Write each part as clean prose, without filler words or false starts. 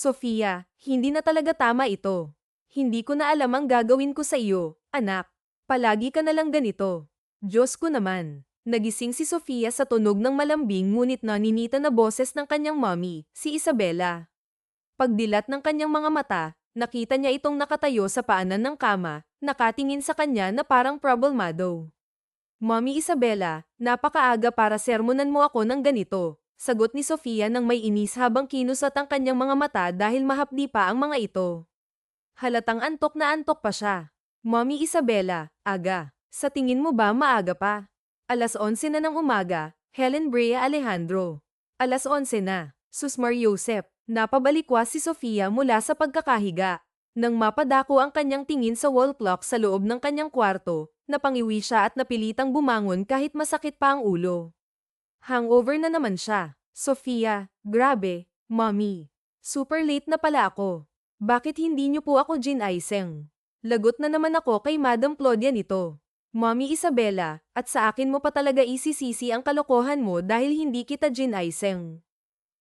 Sofia, hindi na talaga tama ito. Hindi ko na alam ang gagawin ko sa iyo, anak. Palagi ka na lang ganito. Diyos ko naman. Nagising si Sofia sa tunog ng malambing ngunit naninita na boses ng kanyang mommy, si Isabela. Pagdilat ng kanyang mga mata, nakita niya itong nakatayo sa paanan ng kama, nakatingin sa kanya na parang problemado. Mommy Isabela, napakaaga para sermonan mo ako ng ganito. Sagot ni Sofia nang may inis habang kinusat ang kanyang mga mata dahil mahapdi pa ang mga ito. Halatang antok na antok pa siya. Mommy Isabela, aga. Sa tingin mo ba maaga pa? 11:11 na ng umaga, Helen Brea Alejandro. 11:11 na. Susmar Joseph. Napabalikwa si Sofia mula sa pagkakahiga. Nang mapadako ang kanyang tingin sa wall clock sa loob ng kanyang kwarto, napangiwi siya at napilitang bumangon kahit masakit pa ang ulo. Hangover na naman siya. Sofia, grabe, mommy. Super late na pala ako. Bakit hindi niyo po ako ginaiseng? Lagot na naman ako kay Madam Claudia nito. Mommy Isabela, at sa akin mo pa talaga isisisi ang kalokohan mo dahil hindi kita ginaiseng.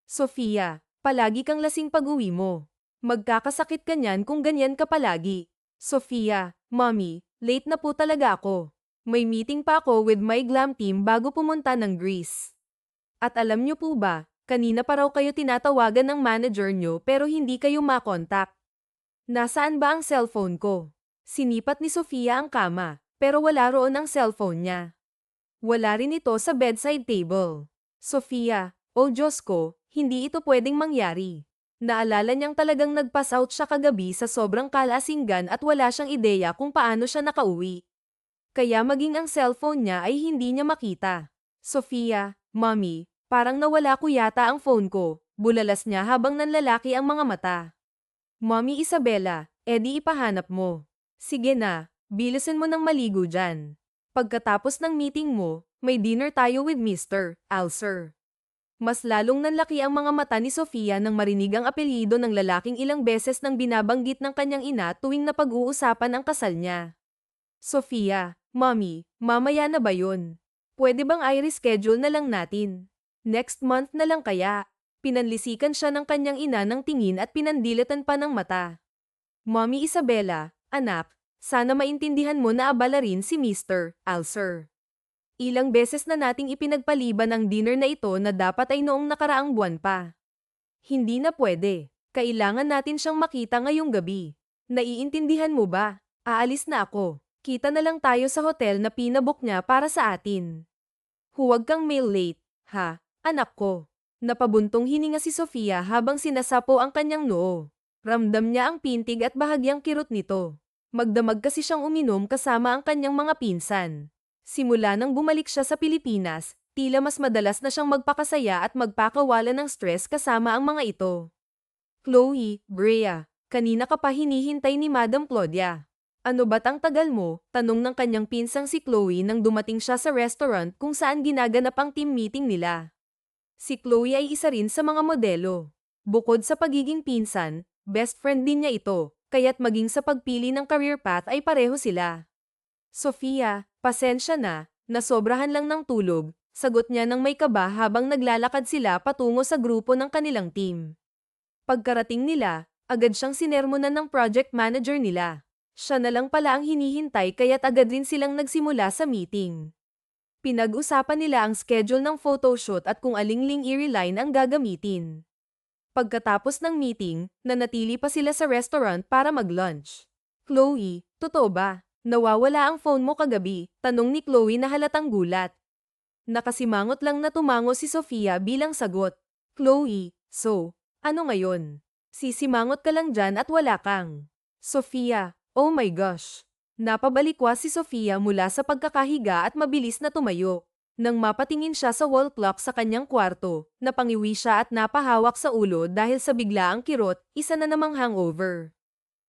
Sofia, palagi kang lasing pag-uwi mo. Magkakasakit ka niyan kung ganyan ka palagi. Sofia, mommy, late na po talaga ako. May meeting pa ako with my glam team bago pumunta ng Greece. At alam niyo po ba, kanina pa raw kayo tinatawagan ng manager niyo pero hindi kayo makontak. Nasaan ba ang cellphone ko? Sinipat ni Sofia ang kama, pero wala roon ang cellphone niya. Wala rin ito sa bedside table. Sofia, oh Diyos ko, hindi ito pwedeng mangyari. Naalala niyang talagang nag-pass out siya kagabi sa sobrang kalasinggan at wala siyang ideya kung paano siya nakauwi. Kaya maging ang cellphone niya ay hindi niya makita. Sofia, mommy, parang nawala ko yata ang phone ko, bulalas niya habang nanlalaki ang mga mata. Mommy Isabela, edi ipahanap mo. Sige na, bilisan mo ng maligo dyan. Pagkatapos ng meeting mo, may dinner tayo with Mr. Alser. Mas lalong nanlaki ang mga mata ni Sofia nang marinig ang apelyido ng lalaking ilang beses nang binabanggit ng kanyang ina tuwing napag-uusapan ang kasal niya. Sofia, mommy, mamaya na ba yun? Pwede bang i-reschedule na lang natin? Next month na lang kaya? Pinanlisikan siya ng kanyang ina ng tingin at pinandilatan pa ng mata. Mommy Isabela, anak, sana maintindihan mo na abala rin si Mr. Alser. Ilang beses na nating ipinagpaliban ang dinner na ito na dapat ay noong nakaraang buwan pa. Hindi na pwede. Kailangan natin siyang makita ngayong gabi. Naiintindihan mo ba? Aalis na ako. Kita na lang tayo sa hotel na pinabook niya para sa atin. Huwag kang mail late, ha, anak ko. Napabuntong hininga si Sofia habang sinasapo ang kanyang noo. Ramdam niya ang pintig at bahagyang kirot nito. Magdamag kasi siyang uminom kasama ang kanyang mga pinsan. Simula nang bumalik siya sa Pilipinas, tila mas madalas na siyang magpakasaya at magpakawala ng stress kasama ang mga ito. Chloe, Brea, kanina ka pa hinihintay ni Madam Claudia. Ano ba't ang tagal mo? Tanong ng kanyang pinsang si Chloe nang dumating siya sa restaurant kung saan ginaganap ang team meeting nila. Si Chloe ay isa rin sa mga modelo. Bukod sa pagiging pinsan, best friend din niya ito, kaya't maging sa pagpili ng career path ay pareho sila. Sofia, pasensya na, nasobrahan lang ng tulog, sagot niya nang may kaba habang naglalakad sila patungo sa grupo ng kanilang team. Pagkarating nila, agad siyang sinermonan ng project manager nila. Siya na lang pala ang hinihintay kaya't agad rin silang nagsimula sa meeting. Pinag-usapan nila ang schedule ng photoshoot at kung aling Ling-Iri line ang gagamitin. Pagkatapos ng meeting, nanatili pa sila sa restaurant para mag-lunch. Chloe, totoo ba? Nawawala ang phone mo kagabi, tanong ni Chloe na halatang gulat. Nakasimangot lang na tumango si Sofia bilang sagot. Chloe, so, ano ngayon? Sisimangot ka lang dyan at wala kang. Sofia, oh my gosh. Napabalikwa si Sofia mula sa pagkakahiga at mabilis na tumayo. Nang mapatingin siya sa wall clock sa kanyang kwarto, napangiwi siya at napahawak sa ulo dahil sa biglaang kirot, isa na namang hangover.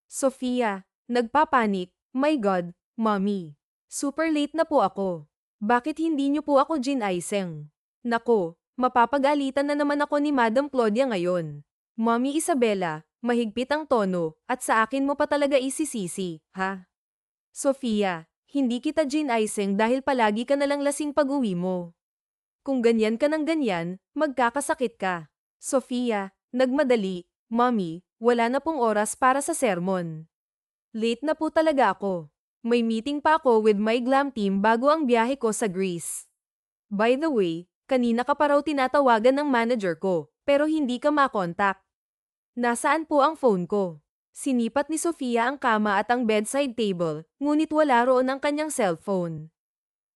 Sofia, nagpapanik. My God, Mommy. Super late na po ako. Bakit hindi niyo po ako ginaiseng? Nako, mapapagalitan na naman ako ni Madam Claudia ngayon. Mommy Isabela, mahigpit ang tono, at sa akin mo pa talaga isisisi, ha? Sofia, hindi kita ginaiseng dahil palagi ka nalang lasing pag-uwi mo. Kung ganyan ka ng ganyan, magkakasakit ka. Sofia, nagmadali, Mommy, wala na pong oras para sa sermon. Late na po talaga ako. May meeting pa ako with my glam team bago ang biyahe ko sa Greece. By the way, kanina ka pa raw tinatawagan ng manager ko, pero hindi ka makontak. Nasaan po ang phone ko? Sinipat ni Sofia ang kama at ang bedside table, ngunit wala roon ang kanyang cellphone.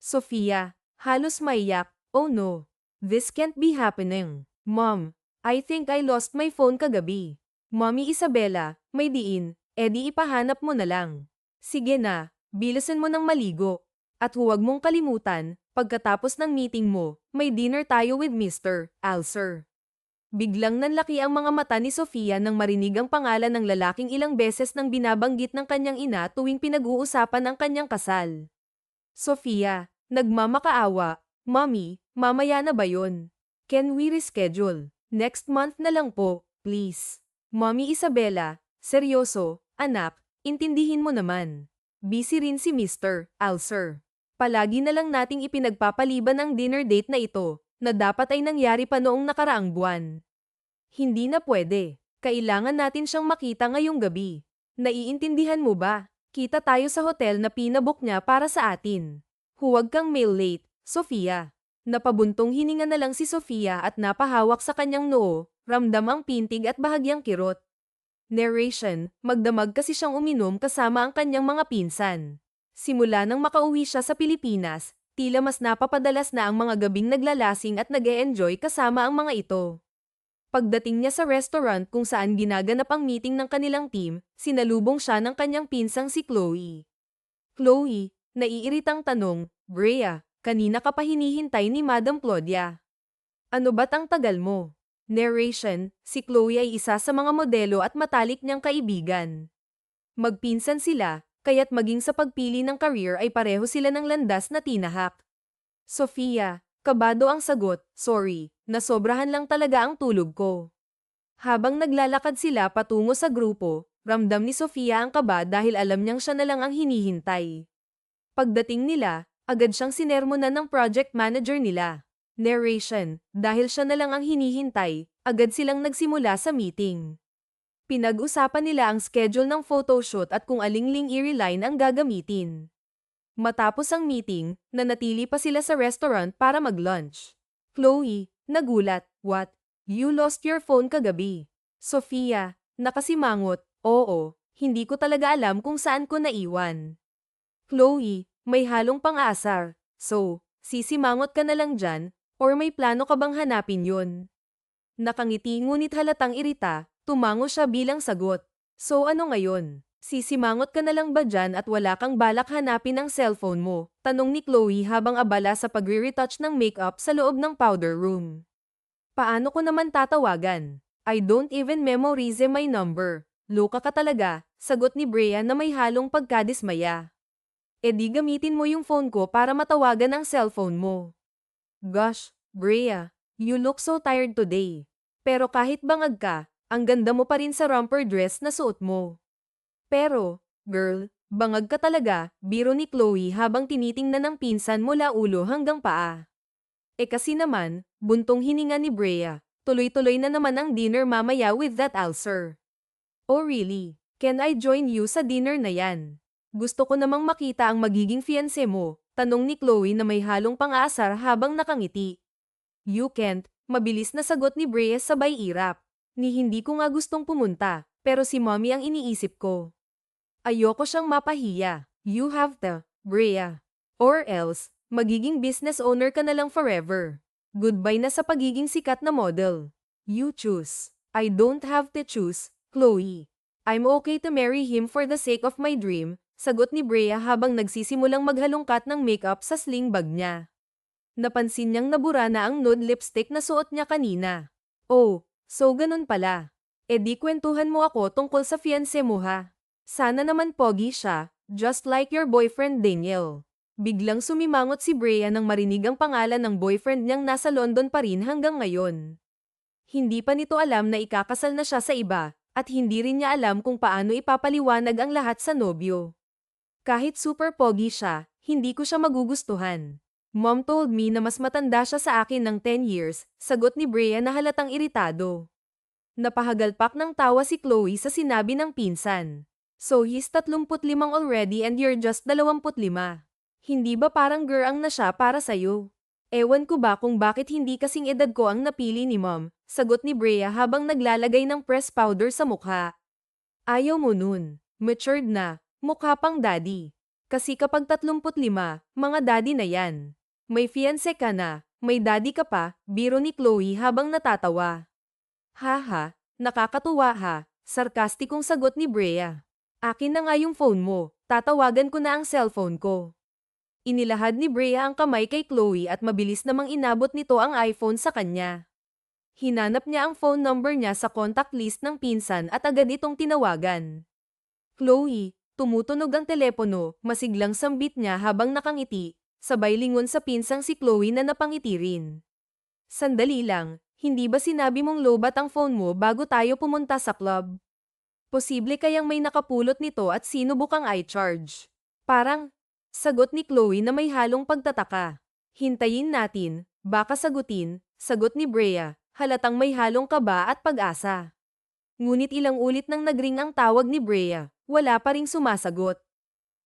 Sofia, halos maiyak, oh no. This can't be happening. Mom, I think I lost my phone kagabi. Mommy Isabella, may diin, edi ipahanap mo na lang. Sige na, bilisan mo ng maligo. At huwag mong kalimutan, pagkatapos ng meeting mo, may dinner tayo with Mr. Alcer. Biglang nanlaki ang mga mata ni Sofia nang marinig ang pangalan ng lalaking ilang beses nang binabanggit ng kanyang ina tuwing pinag-uusapan ang kanyang kasal. Sofia, nagmamakaawa, Mommy, mamaya na ba yun? Can we reschedule? Next month na lang po, please. Mommy Isabella, seryoso, anak, intindihin mo naman. Busy rin si Mr. Alcer. Palagi na lang nating ipinagpapaliban ang dinner date na ito, na dapat ay nangyari pa noong nakaraang buwan. Hindi na pwede. Kailangan natin siyang makita ngayong gabi. Naiintindihan mo ba? Kita tayo sa hotel na pinabook niya para sa atin. Huwag kang mail late, Sofia. Napabuntong hininga na lang si Sofia at napahawak sa kanyang noo, ramdam ang pintig at bahagyang kirot. Narration, magdamag kasi siyang uminom kasama ang kanyang mga pinsan. Simula nang makauwi siya sa Pilipinas, tila mas napapadalas na ang mga gabing naglalasing at nag-e-enjoy kasama ang mga ito. Pagdating niya sa restaurant kung saan ginaganap ang meeting ng kanilang team, sinalubong siya ng kanyang pinsang si Chloe. Chloe, naiiritang tanong, Brea, kanina ka pa hinihintay ni Madam Claudia. Ano ba't ang tagal mo? Narration, si Chloe ay isa sa mga modelo at matalik niyang kaibigan. Magpinsan sila, kaya't maging sa pagpili ng career ay pareho sila ng landas na tinahak. Sofia, kabado ang sagot, sorry, nasobrahan lang talaga ang tulog ko. Habang naglalakad sila patungo sa grupo, ramdam ni Sofia ang kaba dahil alam niyang siya na lang ang hinihintay. Pagdating nila, agad siyang sinermonan ng project manager nila. Narration, dahil siya na lang ang hinihintay, agad silang nagsimula sa meeting. Pinag-usapan nila ang schedule ng photoshoot at kung aling lingerie line ang gagamitin. Matapos ang meeting, nanatili pa sila sa restaurant para mag-lunch. Chloe, nagulat, what? You lost your phone kagabi. Sofia, nakasimangot, oo, hindi ko talaga alam kung saan ko naiwan. Chloe, may halong pang-aasar, so, sisimangot ka na lang dyan, or may plano ka bang hanapin yun? Nakangiti ngunit halatang irita, tumango siya bilang sagot. So ano ngayon? Sisimangot ka na lang ba dyan at wala kang balak hanapin ang cellphone mo? Tanong ni Chloe habang abala sa pagre-retouch ng makeup sa loob ng powder room. Paano ko naman tatawagan? I don't even memorize my number. Loka ka talaga, sagot ni Brea na may halong pagkadismaya. E di gamitin mo yung phone ko para matawagan ang cellphone mo. Gosh, Brea, you look so tired today. Pero kahit bangag ka, ang ganda mo pa rin sa romper dress na suot mo. Pero, girl, bangag ka talaga, biro ni Chloe habang tinitingnan ng pinsan mula ulo hanggang paa. E kasi naman, buntong hininga ni Brea, tuloy-tuloy na naman ang dinner mamaya with that Alcer. Oh really? Can I join you sa dinner na yan? Gusto ko namang makita ang magiging fiancé mo, tanong ni Chloe na may halong pang-aasar habang nakangiti. You can't, mabilis na sagot ni Brea sabay irap. Ni hindi ko nga gustong pumunta, pero si mommy ang iniisip ko. Ayoko siyang mapahiya. You have to, Brea. Or else, magiging business owner ka na lang forever. Goodbye na sa pagiging sikat na model. You choose. I don't have to choose, Chloe. I'm okay to marry him for the sake of my dream, sagot ni Brea habang nagsisimulang maghalongkat ng makeup sa sling bag niya. Napansin niyang nabura na ang nude lipstick na suot niya kanina. Oh, so ganun pala. E di kwentuhan mo ako tungkol sa fiancé mo ha. Sana naman pogi siya, just like your boyfriend Daniel. Biglang sumimangot si Brea nang marinig ang pangalan ng boyfriend niyang nasa London pa rin hanggang ngayon. Hindi pa nito alam na ikakasal na siya sa iba, at hindi rin niya alam kung paano ipapaliwanag ang lahat sa nobyo. Kahit super pogi siya, hindi ko siya magugustuhan. Mom told me na mas matanda siya sa akin ng 10 years, sagot ni Brea na halatang iritado. Napahagalpak ng tawa si Chloe sa sinabi ng pinsan. So he's 35 already and you're just 25. Hindi ba parang girang na siya para sa'yo? Ewan ko ba kung bakit hindi kasing edad ko ang napili ni Mom, sagot ni Brea habang naglalagay ng press powder sa mukha. Ayaw mo nun. Matured na, mukha pang daddy. Kasi kapag 35, mga daddy na yan. May fiancé ka na, may daddy ka pa, biro ni Chloe habang natatawa. Haha, nakakatuwa ha, sarkastikong sagot ni Brea. Akin na nga yung phone mo, tatawagan ko na ang cellphone ko. Inilahad ni Brea ang kamay kay Chloe at mabilis namang inabot nito ang iPhone sa kanya. Hinanap niya ang phone number niya sa contact list ng pinsan at agad itong tinawagan. Chloe, tumutunog ang telepono, masiglang sambit niya habang nakangiti, sabay lingon sa pinsang si Chloe na napangiti rin. Sandali lang. Hindi ba sinabi mong lobat ang phone mo bago tayo pumunta sa club? Posible kayang may nakapulot nito at sinubukang i-charge. Parang, sagot ni Chloe na may halong pagtataka. Hintayin natin, baka sagutin, sagot ni Brea, halatang may halong kaba at pag-asa. Ngunit ilang ulit nang nagring ang tawag ni Brea, wala pa ring sumasagot.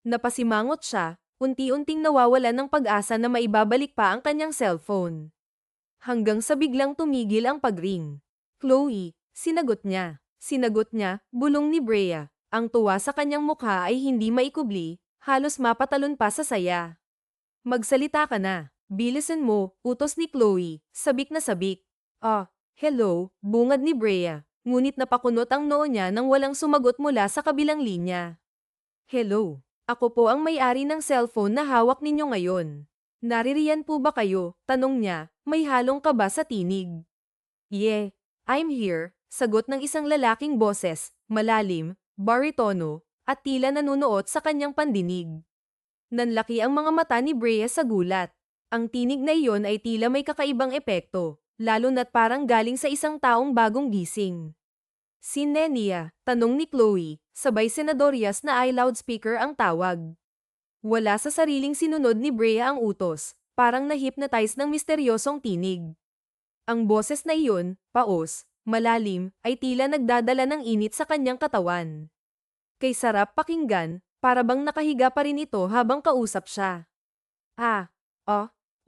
Napasimangot siya, unti-unting nawawalan ng pag-asa na maibabalik pa ang kanyang cellphone. Hanggang sa biglang tumigil ang pagring. Chloe, sinagot niya. Sinagot niya, bulong ni Brea. Ang tuwa sa kanyang mukha ay hindi maikubli, halos mapatalon pa sa saya. Magsalita ka na. Bilisan mo, utos ni Chloe, sabik na sabik. Hello, bungad ni Brea. Ngunit napakunot ang noo niya nang walang sumagot mula sa kabilang linya. Hello, ako po ang may-ari ng cellphone na hawak ninyo ngayon. Naririyan po ba kayo? Tanong niya, may halong kaba sa tinig. Yeah, I'm here, sagot ng isang lalaking boses, malalim, baritono, at tila nanunuot sa kanyang pandinig. Nanlaki ang mga mata ni Brea sa gulat. Ang tinig na iyon ay tila may kakaibang epekto, lalo na't parang galing sa isang taong bagong gising. Si Nenia, tanong ni Chloe, sabay senadoryas na loudspeaker ang tawag. Wala sa sariling sinunod ni Brea ang utos, parang na-hypnotize ng misteryosong tinig. Ang boses na iyon, paos, malalim, ay tila nagdadala ng init sa kanyang katawan. Kay sarap pakinggan, para bang nakahiga pa rin ito habang kausap siya.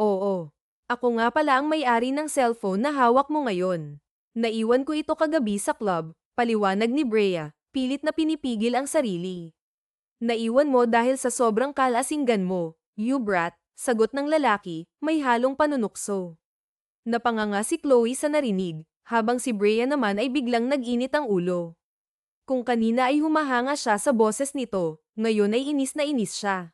Oo. Ako nga pala ang may-ari ng cellphone na hawak mo ngayon. Naiwan ko ito kagabi sa club, paliwanag ni Brea, pilit na pinipigil ang sarili. Naiwan mo dahil sa sobrang kalasinggan mo, you brat, sagot ng lalaki, may halong panunukso. Napanganga si Chloe sa narinig, habang si Brea naman ay biglang nag-init ang ulo. Kung kanina ay humahanga siya sa boses nito, ngayon ay inis na inis siya.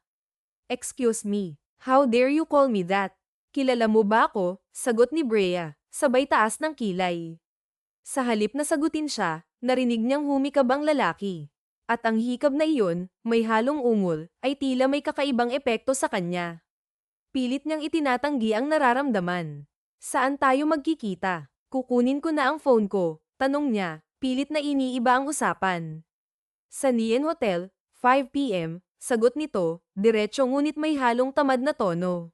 Excuse me, how dare you call me that? Kilala mo ba ako? Sagot ni Brea, sabay taas ng kilay. Sa halip na sagutin siya, narinig niyang humikab ang lalaki. At ang hikab na iyon, may halong ungol, ay tila may kakaibang epekto sa kanya. Pilit niyang itinatanggi ang nararamdaman. Saan tayo magkikita? Kukunin ko na ang phone ko, tanong niya, pilit na iniiba ang usapan. Sa Nien Hotel, 5 p.m., sagot nito, diretso ngunit may halong tamad na tono.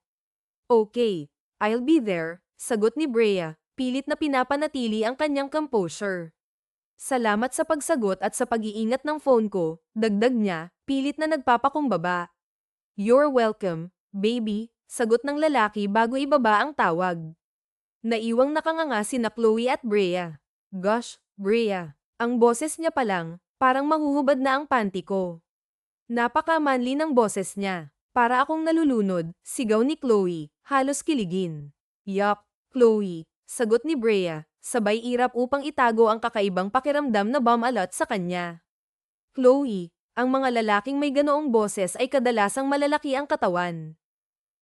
Okay, I'll be there, sagot ni Brea, pilit na pinapanatili ang kanyang composure. Salamat sa pagsagot at sa pag-iingat ng phone ko, dagdag niya, pilit na nagpapakumbaba. You're welcome, baby, sagot ng lalaki bago ibaba ang tawag. Naiwang nakanganga sina Chloe at Brea. Gosh, Brea, ang boses niya pa lang, parang mahuhubad na ang panty ko. Napaka-manly ng boses niya. Para akong nalulunod, sigaw ni Chloe, halos kiligin. Yup, Chloe, sagot ni Brea, sabay irap upang itago ang kakaibang pakiramdam na bumalot sa kanya. Chloe, ang mga lalaking may ganoong boses ay kadalasang malalaki ang katawan.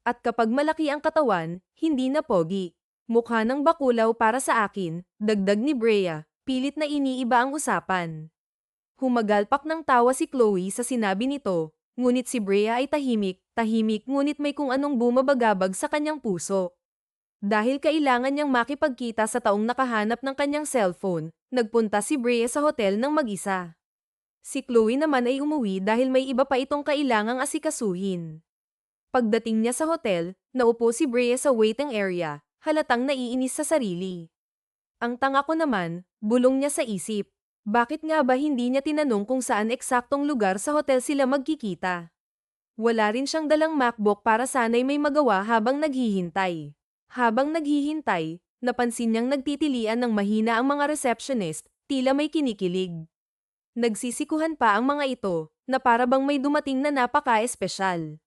At kapag malaki ang katawan, hindi na pogi. Mukha ng bakulaw para sa akin, dagdag ni Brea, pilit na iniiba ang usapan. Humagalpak ng tawa si Chloe sa sinabi nito, ngunit si Brea ay tahimik ngunit may kung anong bumabagabag sa kanyang puso. Dahil kailangan niyang makipagkita sa taong nakahanap ng kanyang cellphone, nagpunta si Brea sa hotel ng mag-isa. Si Chloe naman ay umuwi dahil may iba pa itong kailangang asikasuhin. Pagdating niya sa hotel, naupo si Brea sa waiting area, halatang naiinis sa sarili. Ang tanga ko naman, bulong niya sa isip. Bakit nga ba hindi niya tinanong kung saan eksaktong lugar sa hotel sila magkikita? Wala rin siyang dalang MacBook para sana'y may magawa habang naghihintay. Habang naghihintay, napansin niyang nagtitilian ng mahina ang mga receptionist, tila may kinikilig. Nagsisikuhan pa ang mga ito, na para bang may dumating na napaka-espesyal.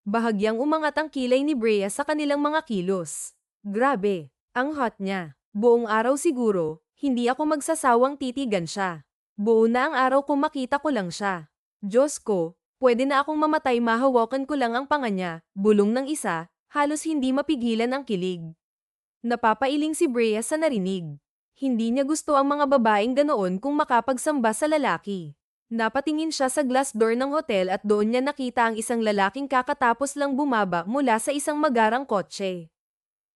Bahagyang umangat ang kilay ni Brea sa kanilang mga kilos. Grabe, ang hot niya. Buong araw siguro, hindi ako magsasawang titigan siya. Buo na ang araw kung makita ko lang siya. Diyos ko, pwede na akong mamatay mahawakan ko lang ang panga niya, bulong ng isa, halos hindi mapigilan ang kilig. Napapailing si Brea sa narinig. Hindi niya gusto ang mga babaeng ganoon kung makapagsamba sa lalaki. Napatingin siya sa glass door ng hotel at doon niya nakita ang isang lalaking kakatapos lang bumaba mula sa isang magarang kotse.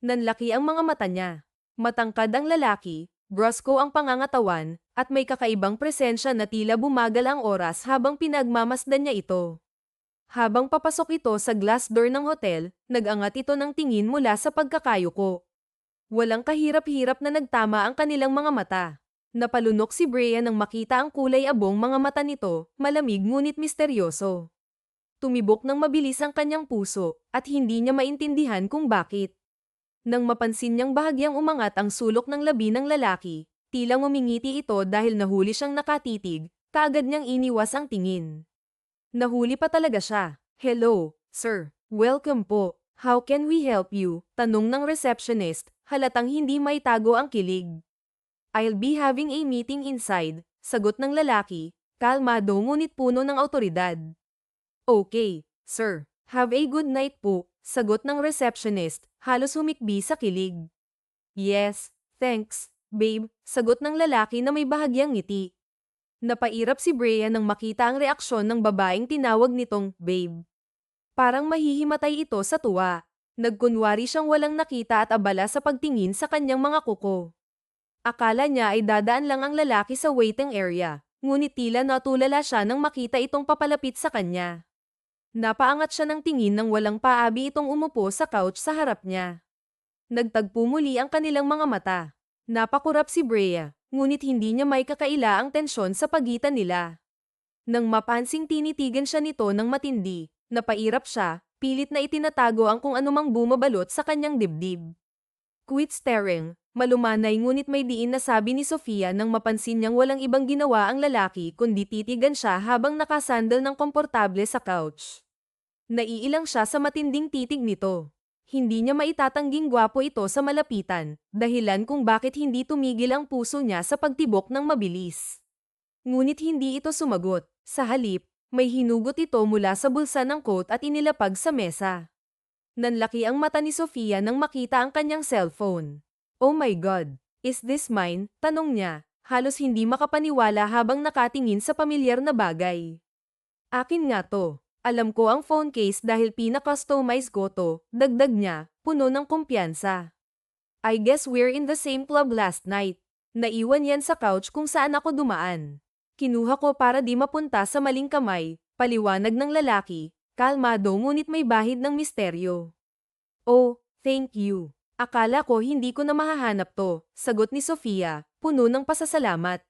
Nanlaki ang mga mata niya. Matangkad ang lalaki, brusko ang pangangatawan, at may kakaibang presensya na tila bumagal ang oras habang pinagmamasdan niya ito. Habang papasok ito sa glass door ng hotel, nag-angat ito ng tingin mula sa pagkakayuko. Walang kahirap-hirap na nagtama ang kanilang mga mata. Napalunok si Brea nang makita ang kulay abong mga mata nito, malamig ngunit misteryoso. Tumibok ng mabilis ang kanyang puso, at hindi niya maintindihan kung bakit. Nang mapansin niyang bahagyang umangat ang sulok ng labi ng lalaki, tila ngumingiti ito dahil nahuli siyang nakatitig, kaagad niyang iniwas ang tingin. Nahuli pa talaga siya. Hello, sir. Welcome po. How can we help you? Tanong ng receptionist, halatang hindi maitago ang kilig. I'll be having a meeting inside, sagot ng lalaki, kalmado ngunit puno ng awtoridad. Okay, sir. Have a good night po, sagot ng receptionist, halos humikbi sa kilig. Yes, thanks, babe, sagot ng lalaki na may bahagyang ngiti. Napairap si Brea nang makita ang reaksyon ng babaeng tinawag nitong babe. Parang mahihimatay ito sa tuwa. Nagkunwari siyang walang nakita at abala sa pagtingin sa kanyang mga kuko. Akala niya ay dadaan lang ang lalaki sa waiting area, ngunit tila natulala siya nang makita itong papalapit sa kanya. Napaangat siya ng tingin nang walang paabi itong umupo sa couch sa harap niya. Nagtagpo muli ang kanilang mga mata. Napakurap si Brea, ngunit hindi niya may kakaila ang tensyon sa pagitan nila. Nang mapansing tinitigan siya nito ng matindi, napairap siya, pilit na itinatago ang kung anumang bumabalot sa kanyang dibdib. Quit staring, malumanay ngunit may diin na sabi ni Sofia nang mapansin niyang walang ibang ginawa ang lalaki kundi titigan siya habang nakasandal ng komportable sa couch. Naiilang siya sa matinding titig nito. Hindi niya maitatangging gwapo ito sa malapitan, dahilan kung bakit hindi tumigil ang puso niya sa pagtibok ng mabilis. Ngunit hindi ito sumagot. Sa halip, may hinugot ito mula sa bulsa ng coat at inilapag sa mesa. Nanlaki ang mata ni Sofia nang makita ang kanyang cellphone. Oh my God, is this mine? Tanong niya, halos hindi makapaniwala habang nakatingin sa pamilyar na bagay. Akin nga to. Alam ko ang phone case dahil pina-customize ko to, dagdag niya, puno ng kumpiyansa. I guess we're in the same club last night. Naiwan yan sa couch kung saan ako dumaan. Kinuha ko para di mapunta sa maling kamay, paliwanag ng lalaki, kalmado ngunit may bahid ng misteryo. Oh, thank you. Akala ko hindi ko na mahahanap to, sagot ni Sofia, puno ng pasasalamat.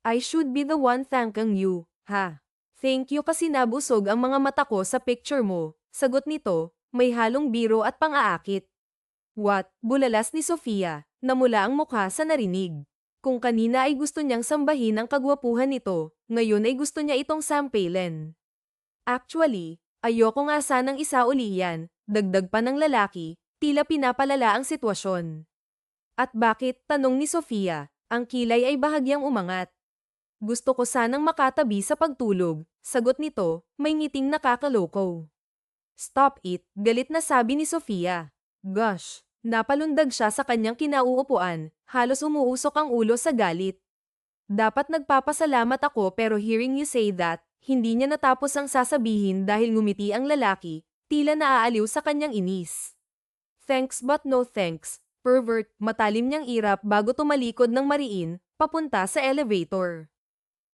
I should be the one thanking you, ha? Thank you kasi nabusog ang mga mata ko sa picture mo, sagot nito, may halong biro at pang-aakit. What? Bulalas ni Sofia, namula ang mukha sa narinig. Kung kanina ay gusto niyang sambahin ang kagwapuhan nito, ngayon ay gusto niya itong sampalin. Actually, ayoko nga sanang isa uli yan, dagdag pa ng lalaki, tila pinapalala ang sitwasyon. At bakit? Tanong ni Sofia, ang kilay ay bahagyang umangat. Gusto ko sanang makatabi sa pagtulog, sagot nito, may ngiting nakakaloko. Stop it, galit na sabi ni Sofia. Gosh, napalundag siya sa kanyang kinauupuan, halos umuusok ang ulo sa galit. Dapat nagpapasalamat ako pero hearing you say that, hindi niya natapos ang sasabihin dahil ngumiti ang lalaki, tila naaaliw sa kanyang inis. Thanks but no thanks, pervert, matalim niyang irap bago tumalikod ng mariin, papunta sa elevator.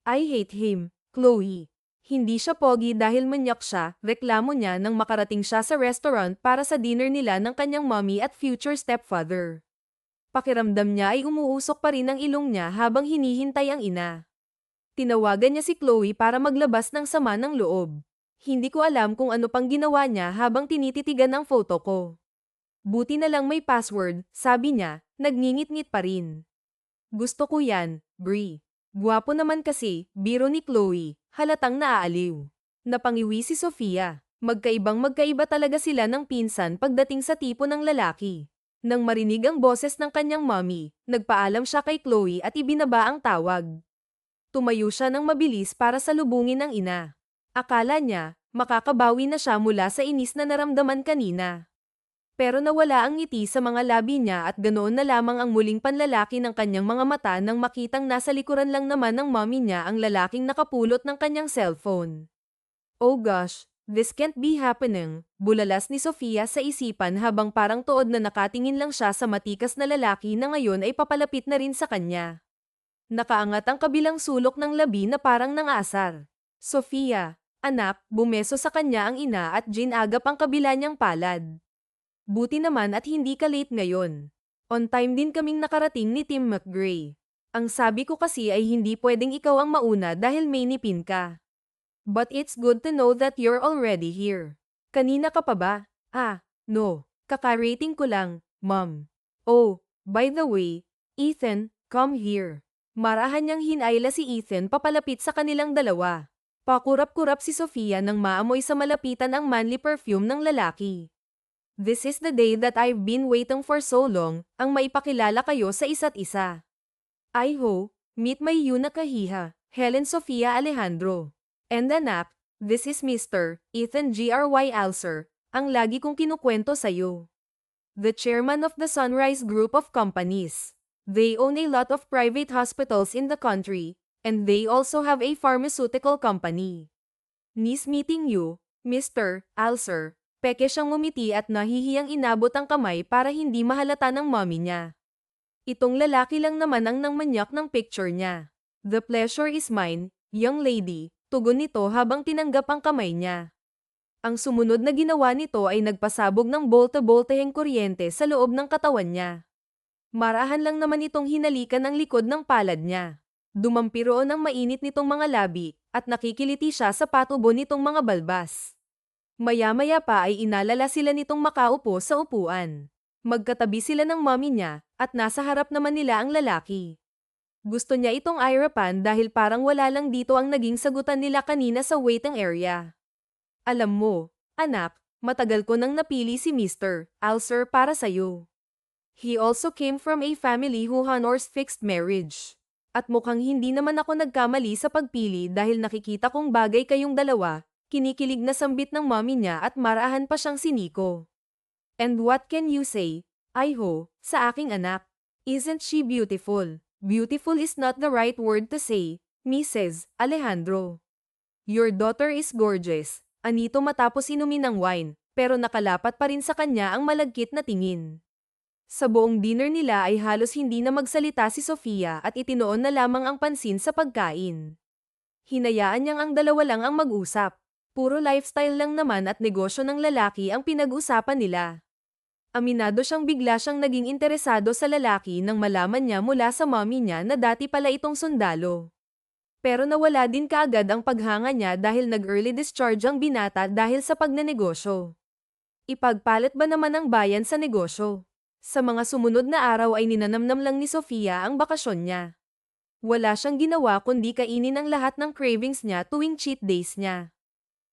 I hate him, Chloe. Hindi siya pogi dahil manyak siya, reklamo niya nang makarating siya sa restaurant para sa dinner nila ng kanyang mommy at future stepfather. Pakiramdam niya ay umuusok pa rin ang ilong niya habang hinihintay ang ina. Tinawagan niya si Chloe para maglabas ng sama ng loob. Hindi ko alam kung ano pang ginawa niya habang tinititigan ang photo ko. Buti na lang may password, sabi niya, nagngingit-ngit pa rin. Gusto ko yan, Brie. Gwapo naman kasi, biro ni Chloe, halatang naaaliw. Napangiwi si Sofia. Magkaibang-magkaiba talaga sila ng pinsan pagdating sa tipo ng lalaki. Nang marinig ang boses ng kanyang mommy, nagpaalam siya kay Chloe at ibinaba ang tawag. Tumayo siya ng mabilis para salubungin ang ina. Akala niya, makakabawi na siya mula sa inis na naramdaman kanina. Pero nawala ang ngiti sa mga labi niya at ganoon na lamang ang muling panlalaki ng kanyang mga mata nang makitang nasa likuran lang naman ng mommy niya ang lalaking nakapulot ng kanyang cellphone. Oh gosh, this can't be happening, bulalas ni Sofia sa isipan habang parang tuod na nakatingin lang siya sa matikas na lalaki na ngayon ay papalapit na rin sa kanya. Nakaangat ang kabilang sulok ng labi na parang nangasar. Sofia, anak, bumeso sa kanya ang ina at ginagap ang kabila niyang palad. Buti naman at hindi ka late ngayon. On time din kaming nakarating ni Tim McGray. Ang sabi ko kasi ay hindi pwedeng ikaw ang mauna dahil may nipin ka. But it's good to know that you're already here. Kanina ka pa ba? No. Kaka-rating ko lang, Mom. Oh, by the way, Ethan, come here. Marahan niyang hinayla si Ethan papalapit sa kanilang dalawa. Pakurap-kurap si Sofia nang maamoy sa malapitan ang manly perfume ng lalaki. This is the day that I've been waiting for so long, ang maipakilala kayo sa isa't isa. I hope, meet my Yuna Kahiha, Helen Sofia Alejandro. And anak, this is Mr. Ethan Gry Alcer, ang lagi kong kinukwento sa'yo. The chairman of the Sunrise Group of Companies. They own a lot of private hospitals in the country, and they also have a pharmaceutical company. Nice meeting you, Mr. Alcer. Peke siyang ngumiti at nahihiyang inabot ang kamay para hindi mahalata ng mommy niya. Itong lalaki lang naman ang nangmanyak ng picture niya. The pleasure is mine, young lady, tugon nito habang tinanggap ang kamay niya. Ang sumunod na ginawa nito ay nagpasabog ng bolte-bolteheng kuryente sa loob ng katawan niya. Marahan lang naman itong hinalikan ang likod ng palad niya. Dumampi roon ang mainit nitong mga labi, at nakikiliti siya sa patubo nitong mga balbas. Maya-maya pa ay inalala sila nitong makaupo sa upuan. Magkatabi sila ng mommy niya, at nasa harap naman nila ang lalaki. Gusto niya itong irapan dahil parang wala lang dito ang naging sagutan nila kanina sa waiting area. Alam mo, anak, matagal ko nang napili si Mr. Alcer para sa'yo. He also came from a family who honors fixed marriage. At mukhang hindi naman ako nagkamali sa pagpili dahil nakikita kong bagay kayong dalawa. Kinikilig na sambit ng mommy niya at marahan pa siyang siniko. And what can you say, Iho, sa aking anak? Isn't she beautiful? Beautiful is not the right word to say, Mrs. Alejandro. Your daughter is gorgeous, anito matapos inumin ng wine, pero nakalapat pa rin sa kanya ang malagkit na tingin. Sa buong dinner nila ay halos hindi na magsalita si Sofia at itinoon na lamang ang pansin sa pagkain. Hinayaan niyang ang dalawa lang ang mag-usap. Puro lifestyle lang naman at negosyo ng lalaki ang pinag-usapan nila. Aminado siyang bigla siyang naging interesado sa lalaki nang malaman niya mula sa mommy niya na dati pala itong sundalo. Pero nawala din kaagad ang paghanga niya dahil nag-early discharge ang binata dahil sa pagnenegosyo. Ipagpalit ba naman ang bayan sa negosyo? Sa mga sumunod na araw ay ninanamnam lang ni Sofia ang bakasyon niya. Wala siyang ginawa kundi kainin ang lahat ng cravings niya tuwing cheat days niya.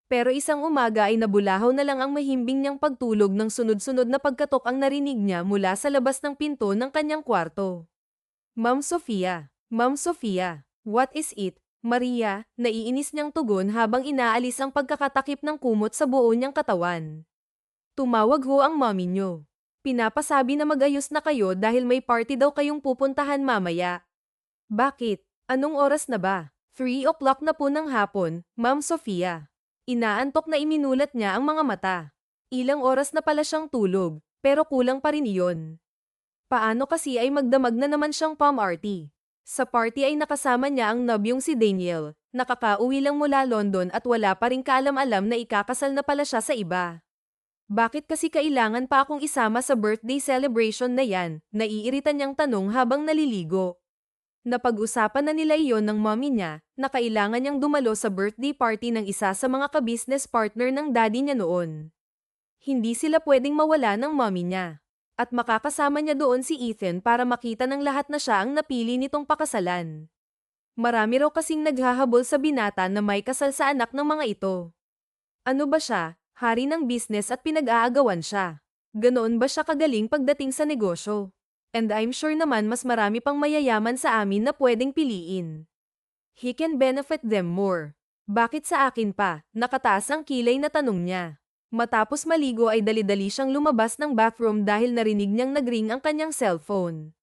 Pero isang umaga ay nabulahaw na lang ang mahimbing niyang pagtulog ng sunod-sunod na pagkatok ang narinig niya mula sa labas ng pinto ng kanyang kwarto. Ma'am Sofia, what is it? Maria, naiinis niyang tugon habang inaalis ang pagkakatakip ng kumot sa buo niyang katawan. Tumawag ho ang mommy niyo. Pinapasabi na mag-ayos na kayo dahil may party daw kayong pupuntahan mamaya. Bakit? Anong oras na ba? 3 o'clock na po ng hapon, Ma'am Sofia. Inaantok na iminulat niya ang mga mata. Ilang oras na pala siyang tulog, pero kulang pa rin iyon. Paano kasi ay magdamag na naman siyang party? Sa party ay nakasama niya ang nobyong si Daniel, nakakauwi lang mula London at wala pa ring kaalam-alam na ikakasal na pala siya sa iba. Bakit kasi kailangan pa akong isama sa birthday celebration na yan? Naiirita niyang tanong habang naliligo. Napag-usapan na nila iyon ng mommy niya, na kailangan niyang dumalo sa birthday party ng isa sa mga ka-business partner ng daddy niya noon. Hindi sila pwedeng mawala ng mommy niya. At makakasama niya doon si Ethan para makita ng lahat na siya ang napili nitong pakasalan. Marami raw kasing naghahabol sa binata na may kasal sa anak ng mga ito. Ano ba siya? Hari ng business at pinag-aagawan siya. Ganoon ba siya kagaling pagdating sa negosyo? And I'm sure naman mas marami pang mayayaman sa amin na pwedeng piliin. He can benefit them more. Bakit sa akin pa? Nakataas ang kilay na tanong niya. Matapos maligo ay dali-dali siyang lumabas ng bathroom dahil narinig niyang nagring ang kanyang cellphone.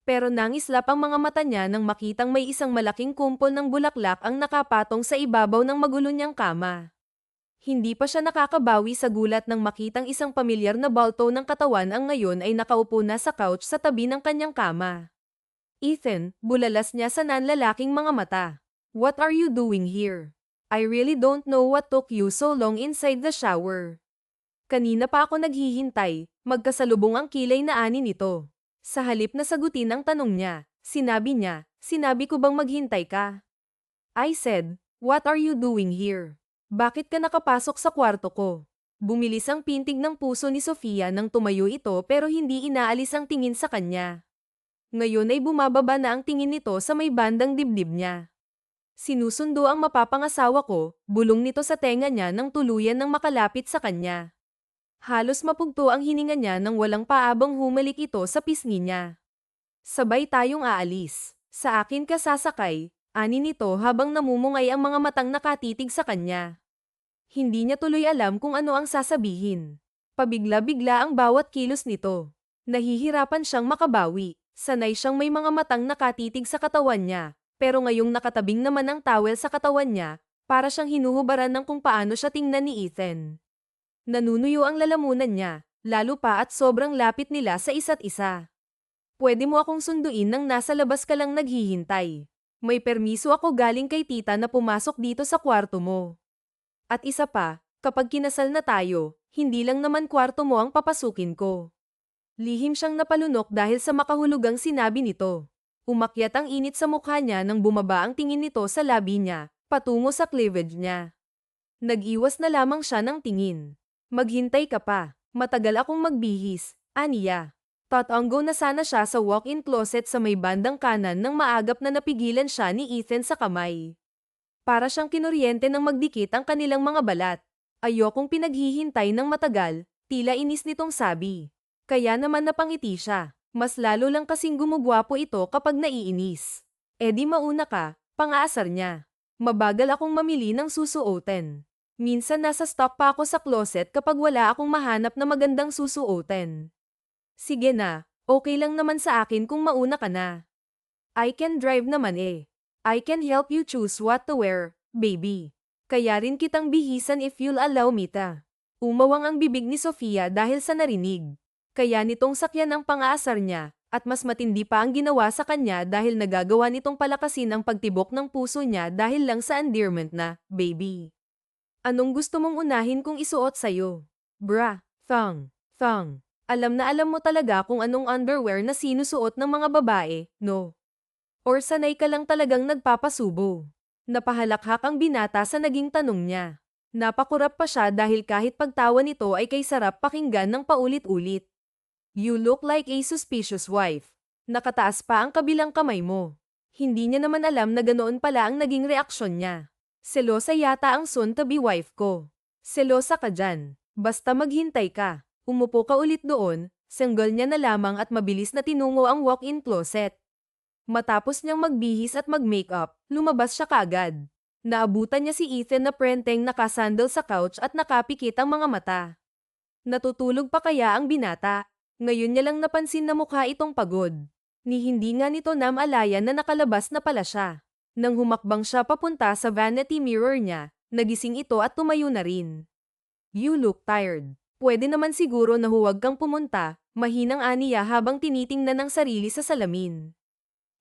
Pero nangislap ang mga mata niya nang makitang may isang malaking kumpol ng bulaklak ang nakapatong sa ibabaw ng magulo niyang kama. Hindi pa siya nakakabawi sa gulat nang makitang isang pamilyar na balto ng katawan ang ngayon ay nakaupo na sa couch sa tabi ng kanyang kama. Ethan, bulalas niya sa nanlalaking mga mata. What are you doing here? I really don't know what took you so long inside the shower. Kanina pa ako naghihintay, magkasalubong ang kilay na ani nito. Sa halip na sagutin ang tanong niya, sinabi ko bang maghintay ka? I said, what are you doing here? Bakit ka nakapasok sa kwarto ko? Bumilis ang pintig ng puso ni Sofia nang tumayo ito pero hindi inaalis ang tingin sa kanya. Ngayon ay bumababa na ang tingin nito sa may bandang dibdib niya. Sinusundo ang mapapangasawa ko, bulong nito sa tenga niya nang tuluyan ng makalapit sa kanya. Halos mapugto ang hininga niya nang walang paabang humalik ito sa pisngi niya. Sabay tayong aalis. Sa akin ka sasakay, ani nito habang namumungay ang mga matang nakatitig sa kanya. Hindi niya tuloy alam kung ano ang sasabihin. Pabigla-bigla ang bawat kilos nito. Nahihirapan siyang makabawi. Sanay siyang may mga matang nakatitig sa katawan niya, pero ngayong nakatabing naman ang towel sa katawan niya, para siyang hinuhubaran ng kung paano siya tingnan ni Ethan. Nanunuyo ang lalamunan niya, lalo pa at sobrang lapit nila sa isa't isa. Pwede mo akong sunduin nang nasa labas ka lang naghihintay. May permiso ako galing kay tita na pumasok dito sa kwarto mo. At isa pa, kapag kinasal na tayo, hindi lang naman kwarto mo ang papasukin ko. Lihim siyang napalunok dahil sa makahulugang sinabi nito. Umakyat ang init sa mukha niya nang bumaba ang tingin nito sa labi niya, patungo sa cleavage niya. Nag-iwas na lamang siya ng tingin. Maghintay ka pa, matagal akong magbihis, aniya. Tatanggo na sana siya sa walk-in closet sa may bandang kanan nang maagap na napigilan siya ni Ethan sa kamay. Para siyang kinuryente nang magdikit ang kanilang mga balat. Ayokong pinaghihintay ng matagal, tila inis nitong sabi. Kaya naman napangiti siya. Mas lalo lang kasing gumugwapo ito kapag naiinis. E di mauna ka, pang-aasar niya. Mabagal akong mamili ng susuotin. Minsan nasa stock pa ako sa closet kapag wala akong mahanap na magandang susuotin. Sige na, okay lang naman sa akin kung mauna ka na. I can drive naman eh. I can help you choose what to wear, baby. Kaya rin kitang bihisan if you'll allow me ta. Umawang ang bibig ni Sofia dahil sa narinig. Kaya nitong sakyan ang pang-aasar niya, at mas matindi pa ang ginawa sa kanya dahil nagagawa nitong palakasin ang pagtibok ng puso niya dahil lang sa endearment na, baby. Anong gusto mong unahin kung isuot sa'yo? Bra, thong. Alam na alam mo talaga kung anong underwear na sinusuot ng mga babae, no? Or sanay ka lang talagang nagpapasubo? Napahalakhak ang binata sa naging tanong niya. Napakurap pa siya dahil kahit pagtawa nito ay kay sarap pakinggan ng paulit-ulit. You look like a suspicious wife. Nakataas pa ang kabilang kamay mo. Hindi niya naman alam na ganoon pala ang naging reaksyon niya. Selosa yata ang soon-to-be wife ko. Selosa ka dyan. Basta maghintay ka. Umupo ka ulit doon, sanggol niya na lamang at mabilis na tinungo ang walk-in closet. Matapos niyang magbihis at mag-makeup, lumabas siya kaagad. Naabutan niya si Ethan na prenteng nakasandal sa couch at nakapikit ang mga mata. Natutulog pa kaya ang binata? Ngayon niya lang napansin na mukha itong pagod. Ni hindi nga nito namalayan na nakalabas na pala siya. Nang humakbang siya papunta sa vanity mirror niya, nagising ito at tumayo na rin. You look tired. Pwede naman siguro na huwag kang pumunta, mahinang aniya habang tinitingnan ang sarili sa salamin.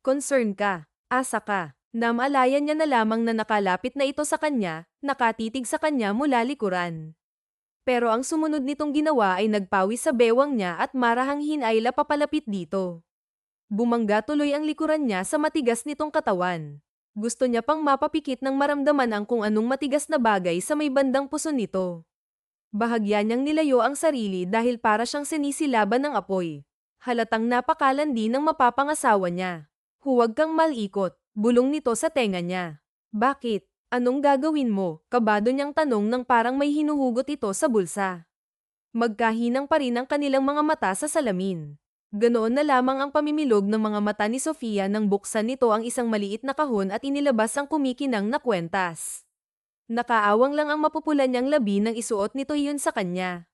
Concern ka, asa ka. Namalayan niya na lamang na nakalapit na ito sa kanya, nakatitig sa kanya mula likuran. Pero ang sumunod nitong ginawa ay nagpawis sa bewang niya at marahang hinayla papalapit dito. Bumangga tuloy ang likuran niya sa matigas nitong katawan. Gusto niya pang mapapikit ng maramdaman ang kung anong matigas na bagay sa may bandang puso nito. Bahagya niyang nilayo ang sarili dahil para siyang sinisilaban ng apoy. Halatang napakalandi ng mapapangasawa niya. Huwag kang malikot, bulong nito sa tenga niya. Bakit? Anong gagawin mo? Kabado niyang tanong nang parang may hinuhugot ito sa bulsa. Magkahinang pa rin ang kanilang mga mata sa salamin. Ganoon na lamang ang pamimilog ng mga mata ni Sofia nang buksan nito ang isang maliit na kahon at inilabas ang kumikinang na kwentas. Nakaawang lang ang mapupulan niyang labi nang isuot nito iyon sa kanya.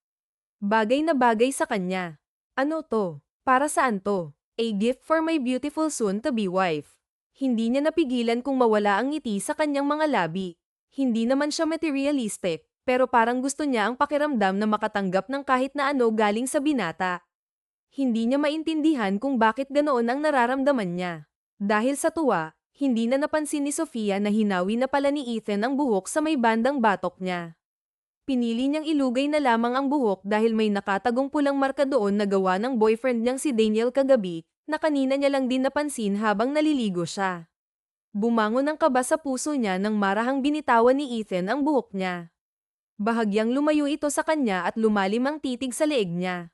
Bagay na bagay sa kanya. Ano to? Para saan to? A gift for my beautiful soon-to-be wife. Hindi niya napigilan kung mawala ang ngiti sa kanyang mga labi. Hindi naman siya materialistic, pero parang gusto niya ang pakiramdam na makatanggap ng kahit na ano galing sa binata. Hindi niya maintindihan kung bakit ganoon ang nararamdaman niya. Dahil sa tuwa, hindi na napansin ni Sofia na hinawi na pala ni Ethan ang buhok sa may bandang batok niya. Pinili niyang ilugay na lamang ang buhok dahil may nakatagong pulang marka doon na gawa ng boyfriend niyang si Daniel kagabi, na kanina niya lang din napansin habang naliligo siya. Bumangon ang kaba sa puso niya nang marahang binitawan ni Ethan ang buhok niya. Bahagyang lumayo ito sa kanya at lumalim ang titig sa leeg niya.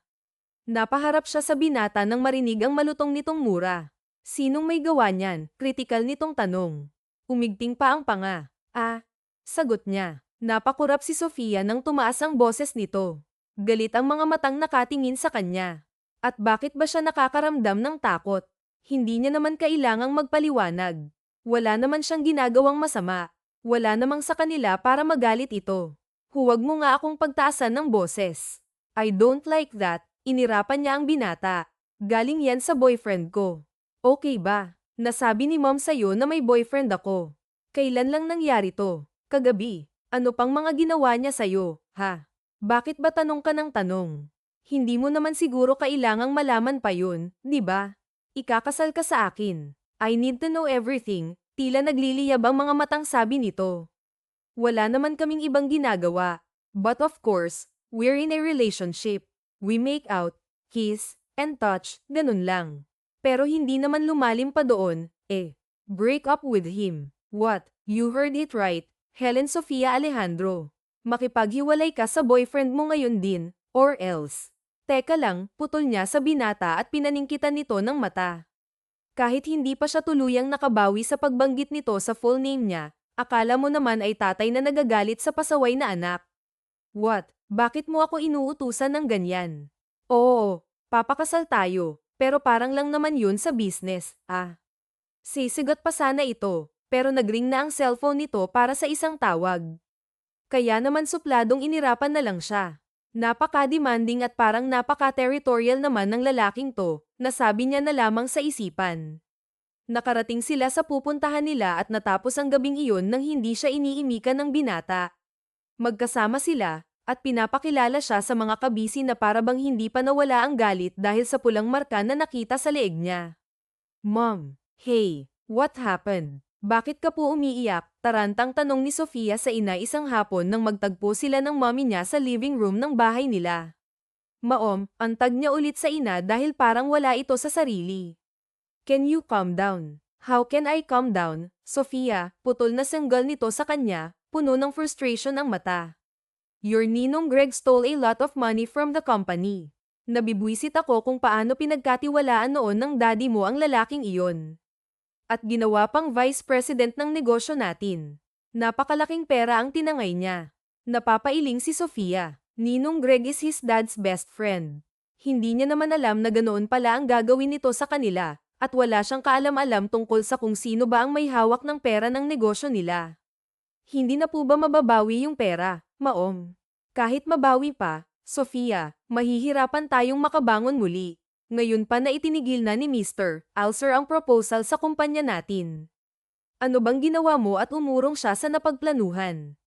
Napaharap siya sa binata nang marinig ang malutong nitong mura. Sinong may gawa niyan? Kritikal nitong tanong. Umigting pa ang panga. Sagot niya. Napakurap si Sofia nang tumaas ang boses nito. Galit ang mga matang nakatingin sa kanya. At bakit ba siya nakakaramdam ng takot? Hindi niya naman kailangang magpaliwanag. Wala naman siyang ginagawang masama. Wala namang sa kanila para magalit ito. Huwag mo nga akong pagtaasan ng boses. I don't like that. Inirapan niya ang binata. Galing yan sa boyfriend ko. Okay ba? Nasabi ni mom sa'yo na may boyfriend ako. Kailan lang nangyari to? Kagabi. Ano pang mga ginawa niya sa'yo, ha? Bakit ba tanong ka ng tanong? Hindi mo naman siguro kailangang malaman pa yun, di ba? Ikakasal ka sa akin. I need to know everything. Tila nagliliyab ang mga matang sabi nito. Wala naman kaming ibang ginagawa. But of course, we're in a relationship. We make out, kiss, and touch, ganun lang. Pero hindi naman lumalim pa doon, break up with him. What? You heard it right, Helen Sofia Alejandro. Makipaghiwalay ka sa boyfriend mo ngayon din, or else. Teka lang, putol niya sa binata at pinaningkitan nito ng mata. Kahit hindi pa siya tuluyang nakabawi sa pagbanggit nito sa full name niya, akala mo naman ay tatay na nagagalit sa pasaway na anak. What? Bakit mo ako inuutusan ng ganyan? Oo, papakasal tayo, pero parang lang naman yun sa business, Sisigot pa sana ito, pero nagring na ang cellphone nito para sa isang tawag. Kaya naman supladong inirapan na lang siya. Napaka-demanding at parang napaka-territorial naman ng lalaking to, nasabi niya na lamang sa isipan. Nakarating sila sa pupuntahan nila at natapos ang gabing iyon nang hindi siya iniimikan ng binata. Magkasama sila, at pinapakilala siya sa mga kabisi na parabang hindi pa nawala ang galit dahil sa pulang marka na nakita sa leeg niya. Mom, hey, what happened? Bakit ka po umiiyak? Tarantang tanong ni Sofia sa ina isang hapon nang magtagpo sila ng mommy niya sa living room ng bahay nila. Maom, antag niya ulit sa ina dahil parang wala ito sa sarili. Can you calm down? How can I calm down? Sofia, putol na sanggal nito sa kanya, puno ng frustration ang mata. Your ninong Greg stole a lot of money from the company. Nabibwisit ako kung paano pinagkatiwalaan noon ng daddy mo ang lalaking iyon. At ginawa pang vice president ng negosyo natin. Napakalaking pera ang tinangay niya. Napapailing si Sofia. Ninong Greg is his dad's best friend. Hindi niya naman alam na ganoon pala ang gagawin nito sa kanila, at wala siyang kaalam-alam tungkol sa kung sino ba ang may hawak ng pera ng negosyo nila. Hindi na po ba mababawi yung pera, Maom? Kahit mabawi pa, Sofia, mahihirapan tayong makabangon muli. Ngayon pa na itinigil na ni Mr. Alcer ang proposal sa kumpanya natin. Ano bang ginawa mo at umurong siya sa napagplanuhan?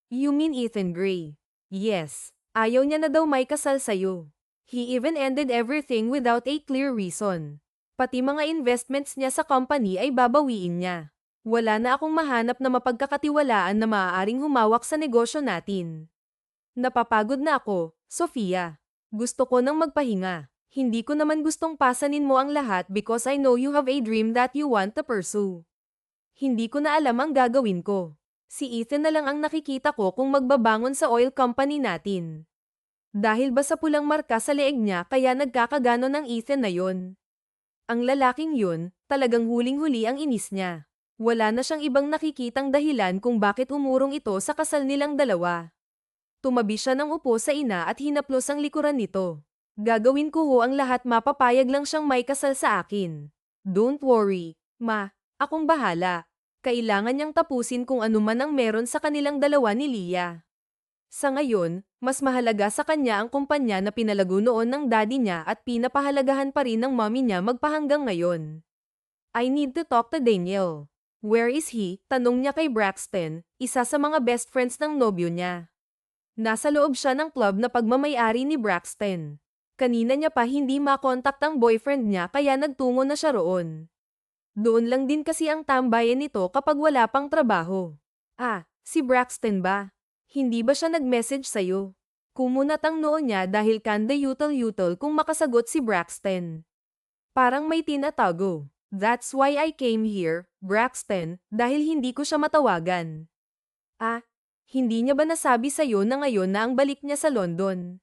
You mean Ethan Gray? Yes, ayaw niya na daw may kasal sa'yo. He even ended everything without a clear reason. Pati mga investments niya sa company ay babawiin niya. Wala na akong mahanap na mapagkakatiwalaan na maaaring humawak sa negosyo natin. Napapagod na ako, Sofia. Gusto ko nang magpahinga. Hindi ko naman gustong pasanin mo ang lahat because I know you have a dream that you want to pursue. Hindi ko na alam ang gagawin ko. Si Ethan na lang ang nakikita ko kung magbabangon sa oil company natin. Dahil ba sa pulang marka sa leeg niya kaya nagkakagano ng Ethan na yon? Ang lalaking yun, talagang huling-huli ang inis niya. Wala na siyang ibang nakikitang dahilan kung bakit umurong ito sa kasal nilang dalawa. Tumabi siya ng upo sa ina at hinaplos ang likuran nito. Gagawin ko ho ang lahat, mapapayag lang siyang may kasal sa akin. Don't worry, ma. Akong bahala. Kailangan niyang tapusin kung ano man ang meron sa kanilang dalawa ni Leah. Sa ngayon, mas mahalaga sa kanya ang kumpanya na pinalago noon ng daddy niya at pinapahalagahan pa rin ng mommy niya magpahanggang ngayon. I need to talk to Daniel. Where is he? Tanong niya kay Braxton, isa sa mga best friends ng nobyo niya. Nasa loob siya ng club na pagmamay-ari ni Braxton. Kanina niya pa hindi makontak ang boyfriend niya kaya nagtungo na siya roon. Doon lang din kasi ang tambayan nito kapag wala pang trabaho. Ah, si Braxton ba? Hindi ba siya nag-message sa'yo? Kumunat ang noo niya dahil kanda yutal-yutal kung makasagot si Braxton. Parang may tinatago. That's why I came here, Braxton, dahil hindi ko siya matawagan. Ah, hindi niya ba nasabi sa'yo na ngayon na ang balik niya sa London?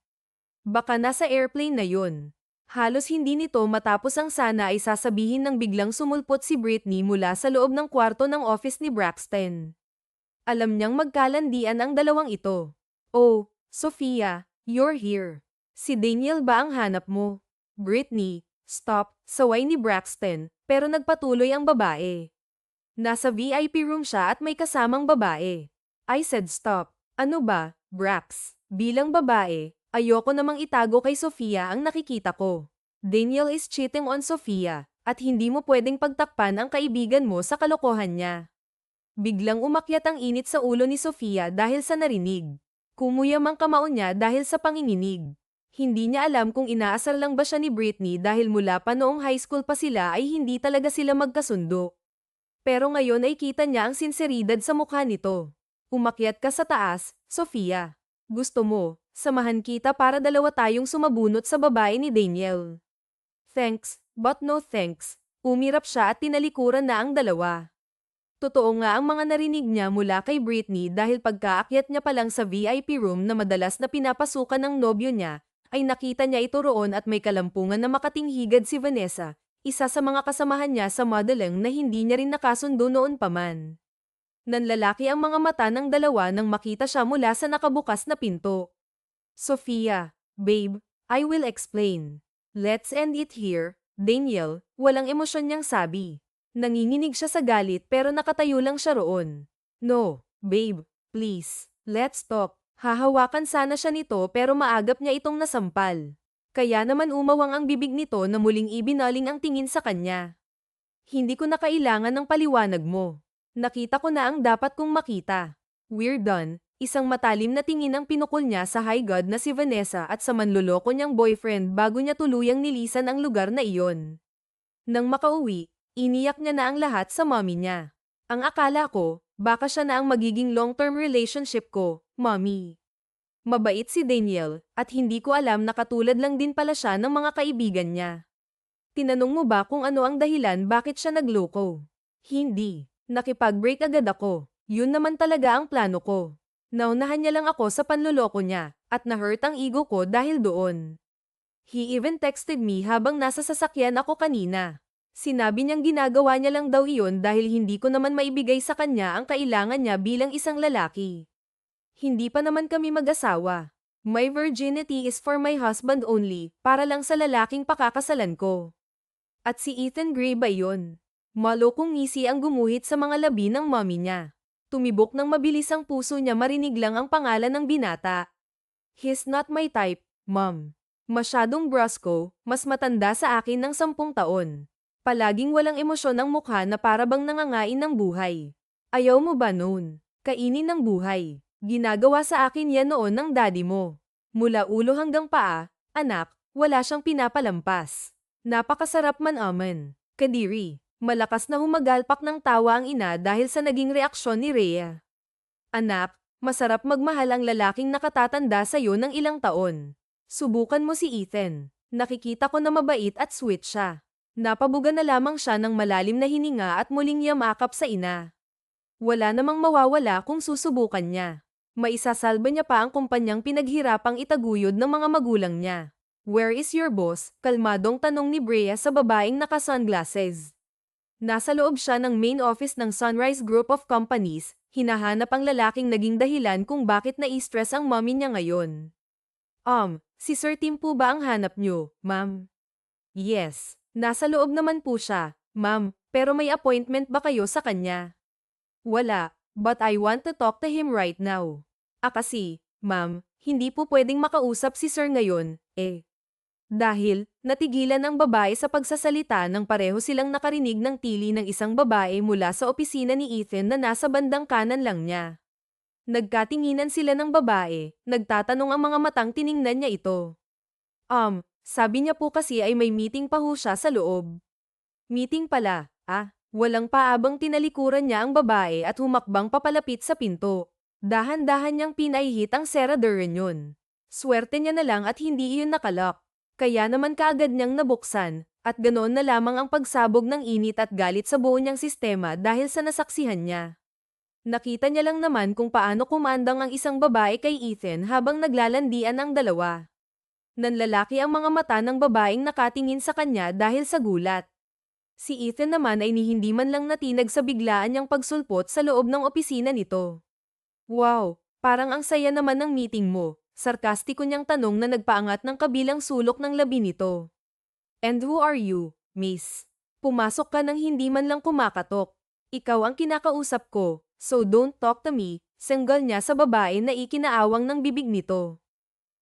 Baka nasa airplane na yun. Halos hindi nito matapos ang sana ay sasabihin nang biglang sumulpot si Britney mula sa loob ng kwarto ng office ni Braxton. Alam niyang magkalandian ang dalawang ito. Oh, Sofia, you're here. Si Daniel ba ang hanap mo? Britney, stop, saway ni Braxton, pero nagpatuloy ang babae. Nasa VIP room siya at may kasamang babae. I said stop. Ano ba, Brax? Bilang babae, ayoko namang itago kay Sofia ang nakikita ko. Daniel is cheating on Sofia, at hindi mo pwedeng pagtakpan ang kaibigan mo sa kalokohan niya. Biglang umakyat ang init sa ulo ni Sofia dahil sa narinig. Kumuyam ang kamao niya dahil sa panginginig. Hindi niya alam kung inaasar lang ba siya ni Britney dahil mula pa noong high school pa sila ay hindi talaga sila magkasundo. Pero ngayon ay kita niya ang sinseridad sa mukha nito. Umakyat ka sa taas, Sofia. Gusto mo, samahan kita para dalawa tayong sumabunot sa babae ni Daniel. Thanks, but no thanks. Umirap siya at tinalikuran na ang dalawa. Totoo nga ang mga narinig niya mula kay Britney dahil pagkaakyat niya pa lang sa VIP room na madalas na pinapasukan ng nobyo niya, ay nakita niya ito roon at may kalampungan na makatinghigad si Vanessa, isa sa mga kasamahan niya sa modeling na hindi niya rin nakasundo noon pa man. Nanlalaki ang mga mata ng dalawa nang makita siya mula sa nakabukas na pinto. Sofia, babe, I will explain. Let's end it here, Daniel, walang emosyon niyang sabi. Nanginginig siya sa galit pero nakatayo lang siya roon. No, babe, please, let's talk. Hahawakan sana siya nito pero maagap niya itong nasampal. Kaya naman umawang ang bibig nito na muling ibinaling ang tingin sa kanya. Hindi ko na kailangan ng paliwanag mo. Nakita ko na ang dapat kong makita. We're done. Isang matalim na tingin ang pinukol niya sa high god na si Vanessa at sa manloloko niyang boyfriend bago niya tuluyang nilisan ang lugar na iyon. Nang makauwi, iniyak niya na ang lahat sa mommy niya. Ang akala ko, baka siya na ang magiging long-term relationship ko, mommy. Mabait si Daniel, at hindi ko alam na katulad lang din pala siya ng mga kaibigan niya. Tinanong mo ba kung ano ang dahilan bakit siya nagloko? Hindi. Nakipag-break agad ako. Yun naman talaga ang plano ko. Naunahan niya lang ako sa panloloko niya, at na-hurt ang ego ko dahil doon. He even texted me habang nasa sasakyan ako kanina. Sinabi niyang ginagawa niya lang daw iyon dahil hindi ko naman maibigay sa kanya ang kailangan niya bilang isang lalaki. Hindi pa naman kami mag-asawa. My virginity is for my husband only, para lang sa lalaking pakakasalan ko. At si Ethan Gray ba yun? Malokong ngisi ang gumuhit sa mga labi ng mommy niya. Tumibok ng mabilis ang puso niya marinig lang ang pangalan ng binata. He's not my type, mom. Masyadong brusko, mas matanda sa akin ng 10 taon. Palaging walang emosyon ang mukha na parabang nangangain ng buhay. Ayaw mo ba noon? Kainin ng buhay. Ginagawa sa akin yan noon ng daddy mo. Mula ulo hanggang paa, anak, wala siyang pinapalampas. Napakasarap man aman. Kadiri. Malakas na humagalpak ng tawa ang ina dahil sa naging reaksyon ni Rhea. Anak, Masarap magmahal ang lalaking nakatatanda sa'yo ng ilang taon. Subukan mo si Ethan. Nakikita ko na mabait at sweet siya. Napabuga na lamang siya ng malalim na hininga at muling yamakap sa ina. Wala namang mawawala kung susubukan niya. Maisasalba niya pa ang kumpanyang pinaghirapang itaguyod ng mga magulang niya. "Where is your boss?" Kalmadong tanong ni Brea sa babaeng naka-sunglasses. Nasa loob siya ng main office ng Sunrise Group of Companies, hinahanap ang lalaking naging dahilan kung bakit na-stress ang mommy niya ngayon. Si Sir Tim po ba ang hanap niyo, ma'am? Yes. Nasa loob naman po siya, ma'am, pero may appointment ba kayo sa kanya? Wala, but I want to talk to him right now. Kasi, ma'am, hindi po pwedeng makausap si Sir ngayon, eh. Dahil, natigilan ang babae sa pagsasalita nang pareho silang nakarinig ng tili ng isang babae mula sa opisina ni Ethan na nasa bandang kanan lang niya. Nagkatinginan sila ng babae, nagtatanong ang mga matang tiningnan niya ito. Sabi niya po kasi ay may meeting pa ho siya sa loob. Meeting pala, walang paabang tinalikuran niya ang babae at humakbang papalapit sa pinto. Dahan-dahan niyang pinaihit ang seraduran yun. Swerte niya na lang at hindi iyon nakalak. Kaya naman kaagad niyang nabuksan, at ganoon na lamang ang pagsabog ng init at galit sa buo niyang sistema dahil sa nasaksihan niya. Nakita niya lang naman kung paano kumandang ang isang babae kay Ethan habang naglalandian ang dalawa. Nanlalaki ang mga mata ng babaeng nakatingin sa kanya dahil sa gulat. Si Ethan naman ay hindi man lang natinag sa biglaan niyang pagsulpot sa loob ng opisina nito. "Wow, parang ang saya naman ng meeting mo." Sarkastiko niyang tanong na nagpaangat ng kabilang sulok ng labi nito. "And who are you, miss?" Pumasok ka nang hindi man lang kumakatok. "Ikaw ang kinakausap ko, so don't talk to me," senggal niya sa babae na ikinaawang ng bibig nito.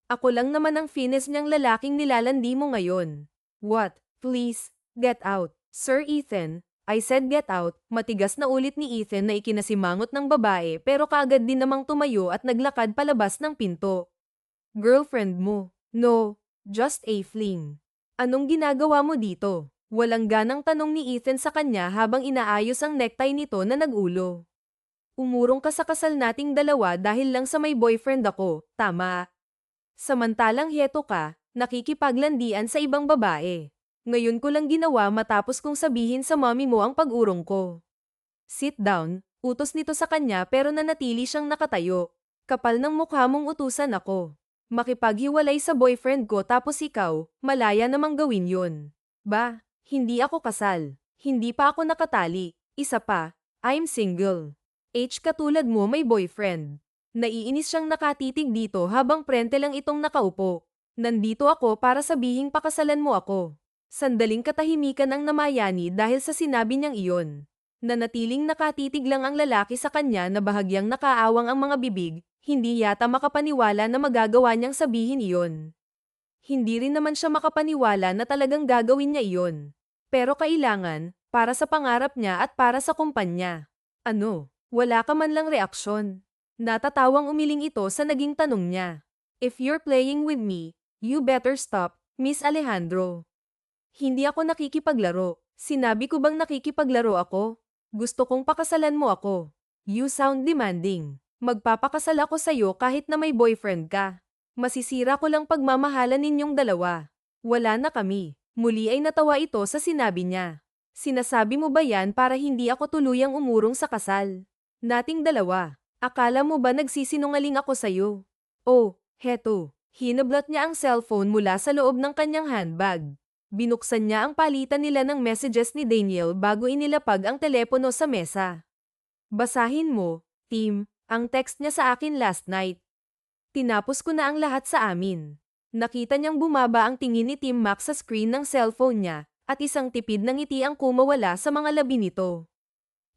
"Ako lang naman ang finesse niyang lalaking nilalandi mo ngayon." "What? Please, get out." "Sir Ethan, I said get out." Matigas na ulit ni Ethan na ikinasimangot ng babae pero kaagad din namang tumayo at naglakad palabas ng pinto. "Girlfriend mo?" "No, just a fling." "Anong ginagawa mo dito?" Walang ganang tanong ni Ethan sa kanya habang inaayos ang necktie nito na nag-ulo. "Umurong ka sa kasal nating dalawa dahil lang sa may boyfriend ako, tama? Samantalang heto ka, nakikipaglandian sa ibang babae. Ngayon ko lang ginawa matapos kong sabihin sa mommy mo ang pag-urong ko." "Sit down," utos nito sa kanya pero nanatili siyang nakatayo. "Kapal ng mukha mong utusan ako. Makipaghiwalay sa boyfriend ko tapos ikaw, malaya namang gawin yun. Ba, hindi ako kasal. Hindi pa ako nakatali. Isa pa, I'm single. Katulad mo may boyfriend." Naiinis siyang nakatitig dito habang prente lang itong nakaupo. "Nandito ako para sabihing pakasalan mo ako." Sandaling katahimikan ang namayani dahil sa sinabi niyang iyon. Nanatiling nakatitig lang ang lalaki sa kanya na bahagyang nakaawang ang mga bibig. Hindi yata makapaniwala na magagawa niyang sabihin iyon. Hindi rin naman siya makapaniwala na talagang gagawin niya iyon. Pero kailangan, para sa pangarap niya at para sa kumpanya. "Ano? Wala ka man lang reaksyon?" Natatawang umiling ito sa naging tanong niya. "If you're playing with me, you better stop, Miss Alejandro." "Hindi ako nakikipaglaro. Sinabi ko bang nakikipaglaro ako? Gusto kong pakasalan mo ako." "You sound demanding." "Magpapakasal ako sa'yo kahit na may boyfriend ka. Masisira ko lang pagmamahalan ninyong dalawa." "Wala na kami." Muli ay natawa ito sa sinabi niya. "Sinasabi mo ba yan para hindi ako tuluyang umurong sa kasal nating dalawa? Akala mo ba nagsisinungaling ako sa'yo?" "Oh, heto." Hinablot niya ang cellphone mula sa loob ng kanyang handbag. Binuksan niya ang palitan nila ng messages ni Daniel bago inilapag ang telepono sa mesa. "Basahin mo, Tim, ang text niya sa akin last night. Tinapos ko na ang lahat sa amin." Nakita niyang bumaba ang tingin ni Tim Max sa screen ng cellphone niya, at isang tipid ng ngiti ang kumawala sa mga labi nito.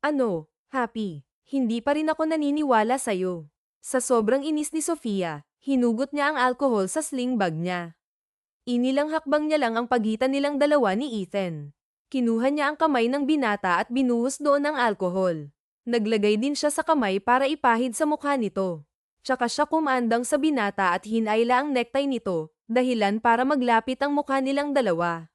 "Ano, Happy? Hindi pa rin ako naniniwala sa'yo." Sa sobrang inis ni Sofia, hinugot niya ang alcohol sa sling bag niya. Inilang hakbang niya lang ang pagitan nilang dalawa ni Ethan. Kinuha niya ang kamay ng binata at binuhos doon ang alcohol. Naglagay din siya sa kamay para ipahid sa mukha nito. Tsaka siya kumandang sa binata at hinayla ang necktie nito, dahilan para maglapit ang mukha nilang dalawa.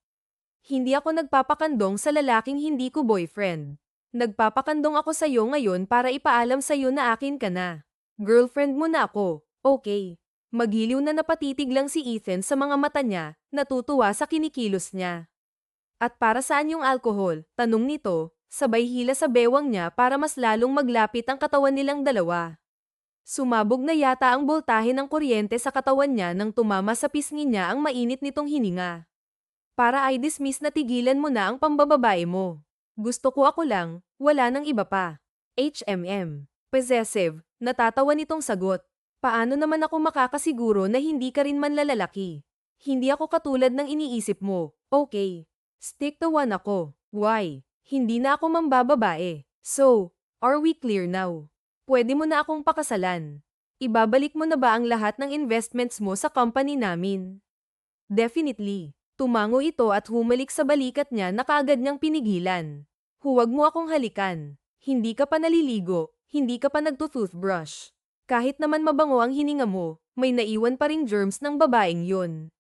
"Hindi ako nagpapakandong sa lalaking hindi ko boyfriend. Nagpapakandong ako sa'yo ngayon para ipaalam sa'yo na akin ka na." Girlfriend mo na ako, okay. Maghiliw na napatitig lang si Ethan sa mga mata niya, natutuwa sa kinikilos niya. At para saan yung alkohol? Tanong nito, sabay hila sa bewang niya para mas lalong maglapit ang katawan nilang dalawa. Sumabog na yata ang boltahe ng kuryente sa katawan niya nang tumama sa pisngi niya ang mainit nitong hininga. Para ay dismiss na tigilan mo na ang pambababae mo. Gusto ko ako lang, wala nang iba pa. HMM. Possessive, natatawa nitong sagot. Paano naman ako makakasiguro na hindi ka rin manlalalaki? Hindi ako katulad ng iniisip mo, okay. Stick to one ako. Why? Hindi na ako mambababae. So, are we clear now? Pwede mo na akong pakasalan. Ibabalik mo na ba ang lahat ng investments mo sa company namin? Definitely. Tumango ito at humalik sa balikat niya na kaagad niyang pinigilan. Huwag mo akong halikan. Hindi ka pa naliligo, hindi ka pa nagto-toothbrush. Kahit naman mabango ang hininga mo, may naiwan pa ring germs ng babaeng yun.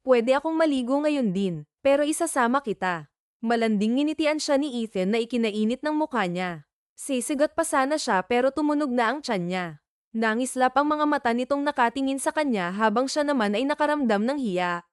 Pwede akong maligo ngayon din, pero isasama kita. Malanding nginitian siya ni Ethan na ikinainit ng mukha niya. Sisigat pa sana siya pero tumunog na ang tiyan niya. Nangislap ang mga mata nitong nakatingin sa kanya habang siya naman ay nakaramdam ng hiya.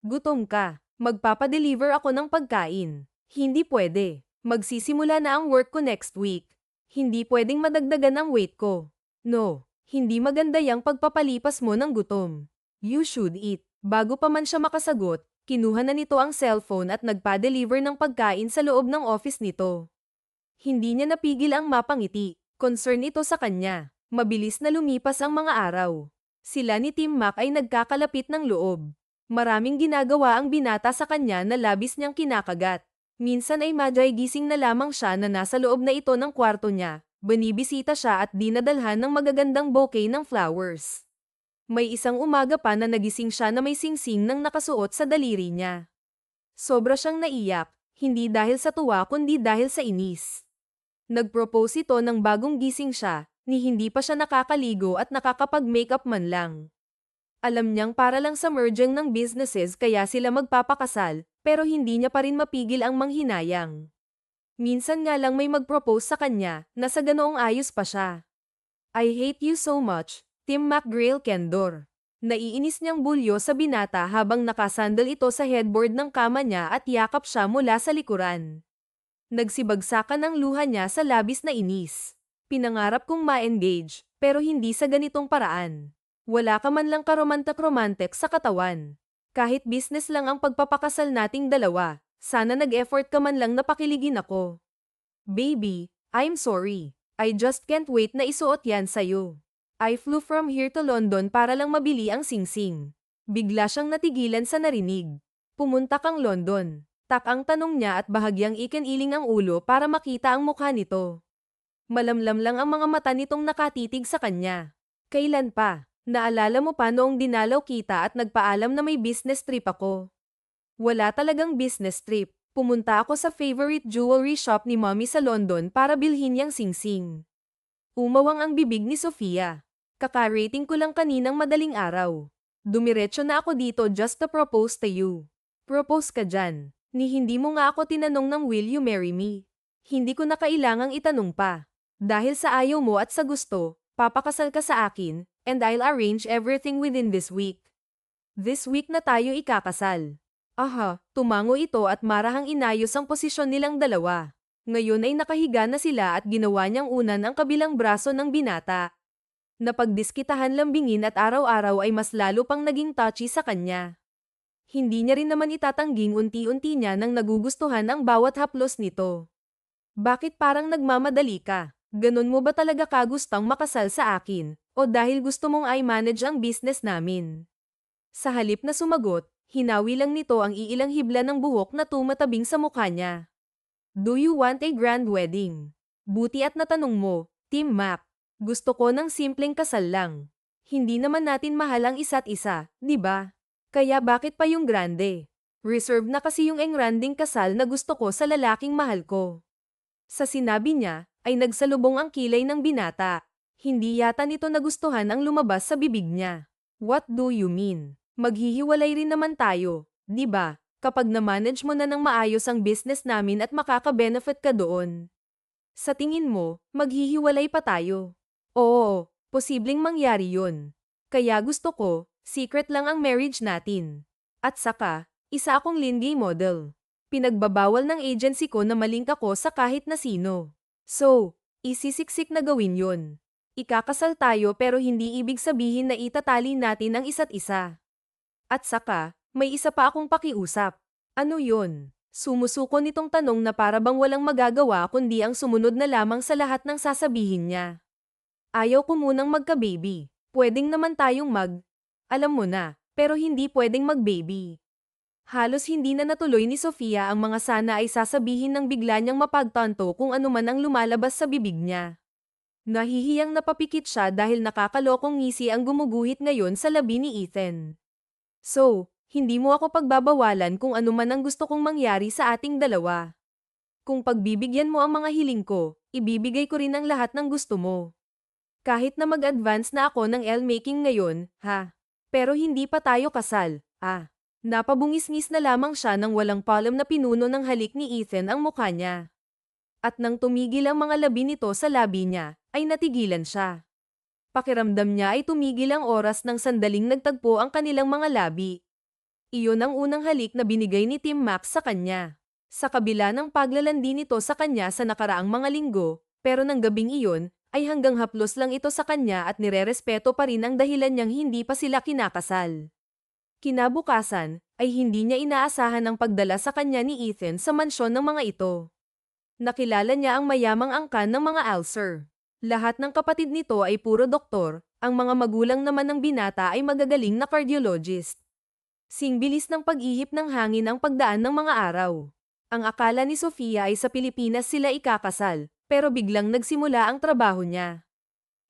Gutom ka. Magpapadeliver ako ng pagkain. Hindi pwede. Magsisimula na ang work ko next week. Hindi pwedeng madagdagan ang weight ko. No, hindi maganda yang pagpapalipas mo ng gutom. You should eat. Bago pa man siya makasagot, kinuha na nito ang cellphone at nagpa-deliver ng pagkain sa loob ng office nito. Hindi niya napigil ang mapangiti. Concern ito sa kanya. Mabilis na lumipas ang mga araw. Sila ni Tim Mac ay nagkakalapit ng loob. Maraming ginagawa ang binata sa kanya na labis niyang kinakagat. Minsan ay madyay gising na lamang siya na nasa loob na ito ng kwarto niya. Binibisita siya at dinadalhan ng magagandang bouquet ng flowers. May isang umaga pa na nagising siya na may singsing nang nakasuot sa daliri niya. Sobra siyang naiyak, hindi dahil sa tuwa kundi dahil sa inis. Nag-propose ito nang bagong gising siya, ni hindi pa siya nakakaligo at nakakapag-makeup man lang. Alam niyang para lang sa merging ng businesses kaya sila magpapakasal, pero hindi niya pa rin mapigil ang manghinayang. Minsan nga lang may mag-propose sa kanya, na sa ganoong ayos pa siya. I hate you so much, Tim McGrail Kendor. Naiinis niyang bulyo sa binata habang nakasandal ito sa headboard ng kama niya at yakap siya mula sa likuran. Nagsibagsakan ang luha niya sa labis na inis. Pinangarap kong ma-engage, pero hindi sa ganitong paraan. Wala ka man lang karomantak-romantic sa katawan. Kahit business lang ang pagpapakasal nating dalawa, sana nag-effort ka man lang na pakiligin ako. Baby, I'm sorry. I just can't wait na isuot yan sa'yo. I flew from here to London para lang mabili ang singsing. Bigla siyang natigilan sa narinig. Pumunta kang London. Tak ang tanong niya at bahagyang ikiniling ang ulo para makita ang mukha nito. Malamlam lang ang mga mata nitong nakatitig sa kanya. Kailan pa? Naalala mo pa noong dinalaw kita at nagpaalam na may business trip ako? Wala talagang business trip. Pumunta ako sa favorite jewelry shop ni Mommy sa London para bilhin yang singsing. Umawang ang bibig ni Sofia. Kaka-rating ko lang kaninang madaling araw. Dumiretso na ako dito just to propose to you. Propose ka dyan. Ni hindi mo nga ako tinanong ng will you marry me? Hindi ko na kailangang itanong pa. Dahil sa ayaw mo at sa gusto, papakasal ka sa akin, and I'll arrange everything within this week. This week na tayo ikakasal. Aha, tumango ito at marahang inayos ang posisyon nilang dalawa. Ngayon ay nakahiga na sila at ginawa niyang unan ang kabilang braso ng binata. Napagdiskitahan lambingin at araw-araw ay mas lalo pang naging touchy sa kanya. Hindi niya rin naman itatangging unti-unti niya nang nagugustuhan ang bawat haplos nito. Bakit parang nagmamadali ka? Ganon mo ba talaga kagustang makasal sa akin? O dahil gusto mong i-manage ang business namin? Sa halip na sumagot, hinawi lang nito ang iilang hibla ng buhok na tumatabing sa mukha niya. Do you want a grand wedding? Buti at natanong mo, Tim Mac. Gusto ko ng simpleng kasal lang. Hindi naman natin mahal ang isa't isa, di ba? Kaya bakit pa yung grande? Reserve na kasi yung engranding kasal na gusto ko sa lalaking mahal ko. Sa sinabi niya, ay nagsalubong ang kilay ng binata. Hindi yata nito nagustuhan ang lumabas sa bibig niya. What do you mean? Maghihiwalay rin naman tayo, di ba? Kapag na-manage mo na ng maayos ang business namin at makaka-benefit ka doon. Sa tingin mo, maghihiwalay pa tayo? Oo, Posibleng mangyari yun. Kaya gusto ko, secret lang ang marriage natin. At saka, isa akong Lindy model. Pinagbabawal ng agency ko na malink ako sa kahit na sino. So, isisiksik na gawin yun. Ikakasal tayo pero hindi ibig sabihin na itatali natin ang isa't isa. At saka, may isa pa akong pakiusap. Ano yun? Sumusuko nitong tanong na para bang walang magagawa kundi ang sumunod na lamang sa lahat ng sasabihin niya. Ayaw ko munang magka-baby. Pwedeng naman tayong alam mo na, pero hindi pwedeng mag-baby. Halos hindi na natuloy ni Sofia ang mga sana ay sasabihin ng bigla niyang mapagtanto kung ano man ang lumalabas sa bibig niya. Nahihiyang napapikit siya dahil nakakalokong ngisi ang gumuguhit ngayon sa labi ni Ethan. So, hindi mo ako pagbabawalan kung ano man ang gusto kong mangyari sa ating dalawa. Kung pagbibigyan mo ang mga hiling ko, ibibigay ko rin ang lahat ng gusto mo. Kahit na mag-advance na ako ng L-making ngayon, ha? Pero hindi pa tayo kasal, Napabungis-ngis na lamang siya nang walang palam na pinuno ng halik ni Ethan ang mukha niya. At nang tumigil ang mga labi nito sa labi niya, ay natigilan siya. Pakiramdam niya ay tumigil ang oras ng sandaling nagtagpo ang kanilang mga labi. Iyon ang unang halik na binigay ni Tim Max sa kanya. Sa kabila ng paglalandi nito sa kanya sa nakaraang mga linggo, pero ng gabing iyon, ay hanggang haplos lang ito sa kanya at nirerespeto pa rin ang dahilan niyang hindi pa sila kinakasal. Kinabukasan, ay hindi niya inaasahan ang pagdala sa kanya ni Ethan sa mansyon ng mga ito. Nakilala niya ang mayamang angkan ng mga Alcer. Lahat ng kapatid nito ay puro doktor, ang mga magulang naman ng binata ay magagaling na cardiologist. Singbilis ng pag-ihip ng hangin ang pagdaan ng mga araw. Ang akala ni Sofia ay sa Pilipinas sila ikakasal, pero biglang nagsimula ang trabaho niya.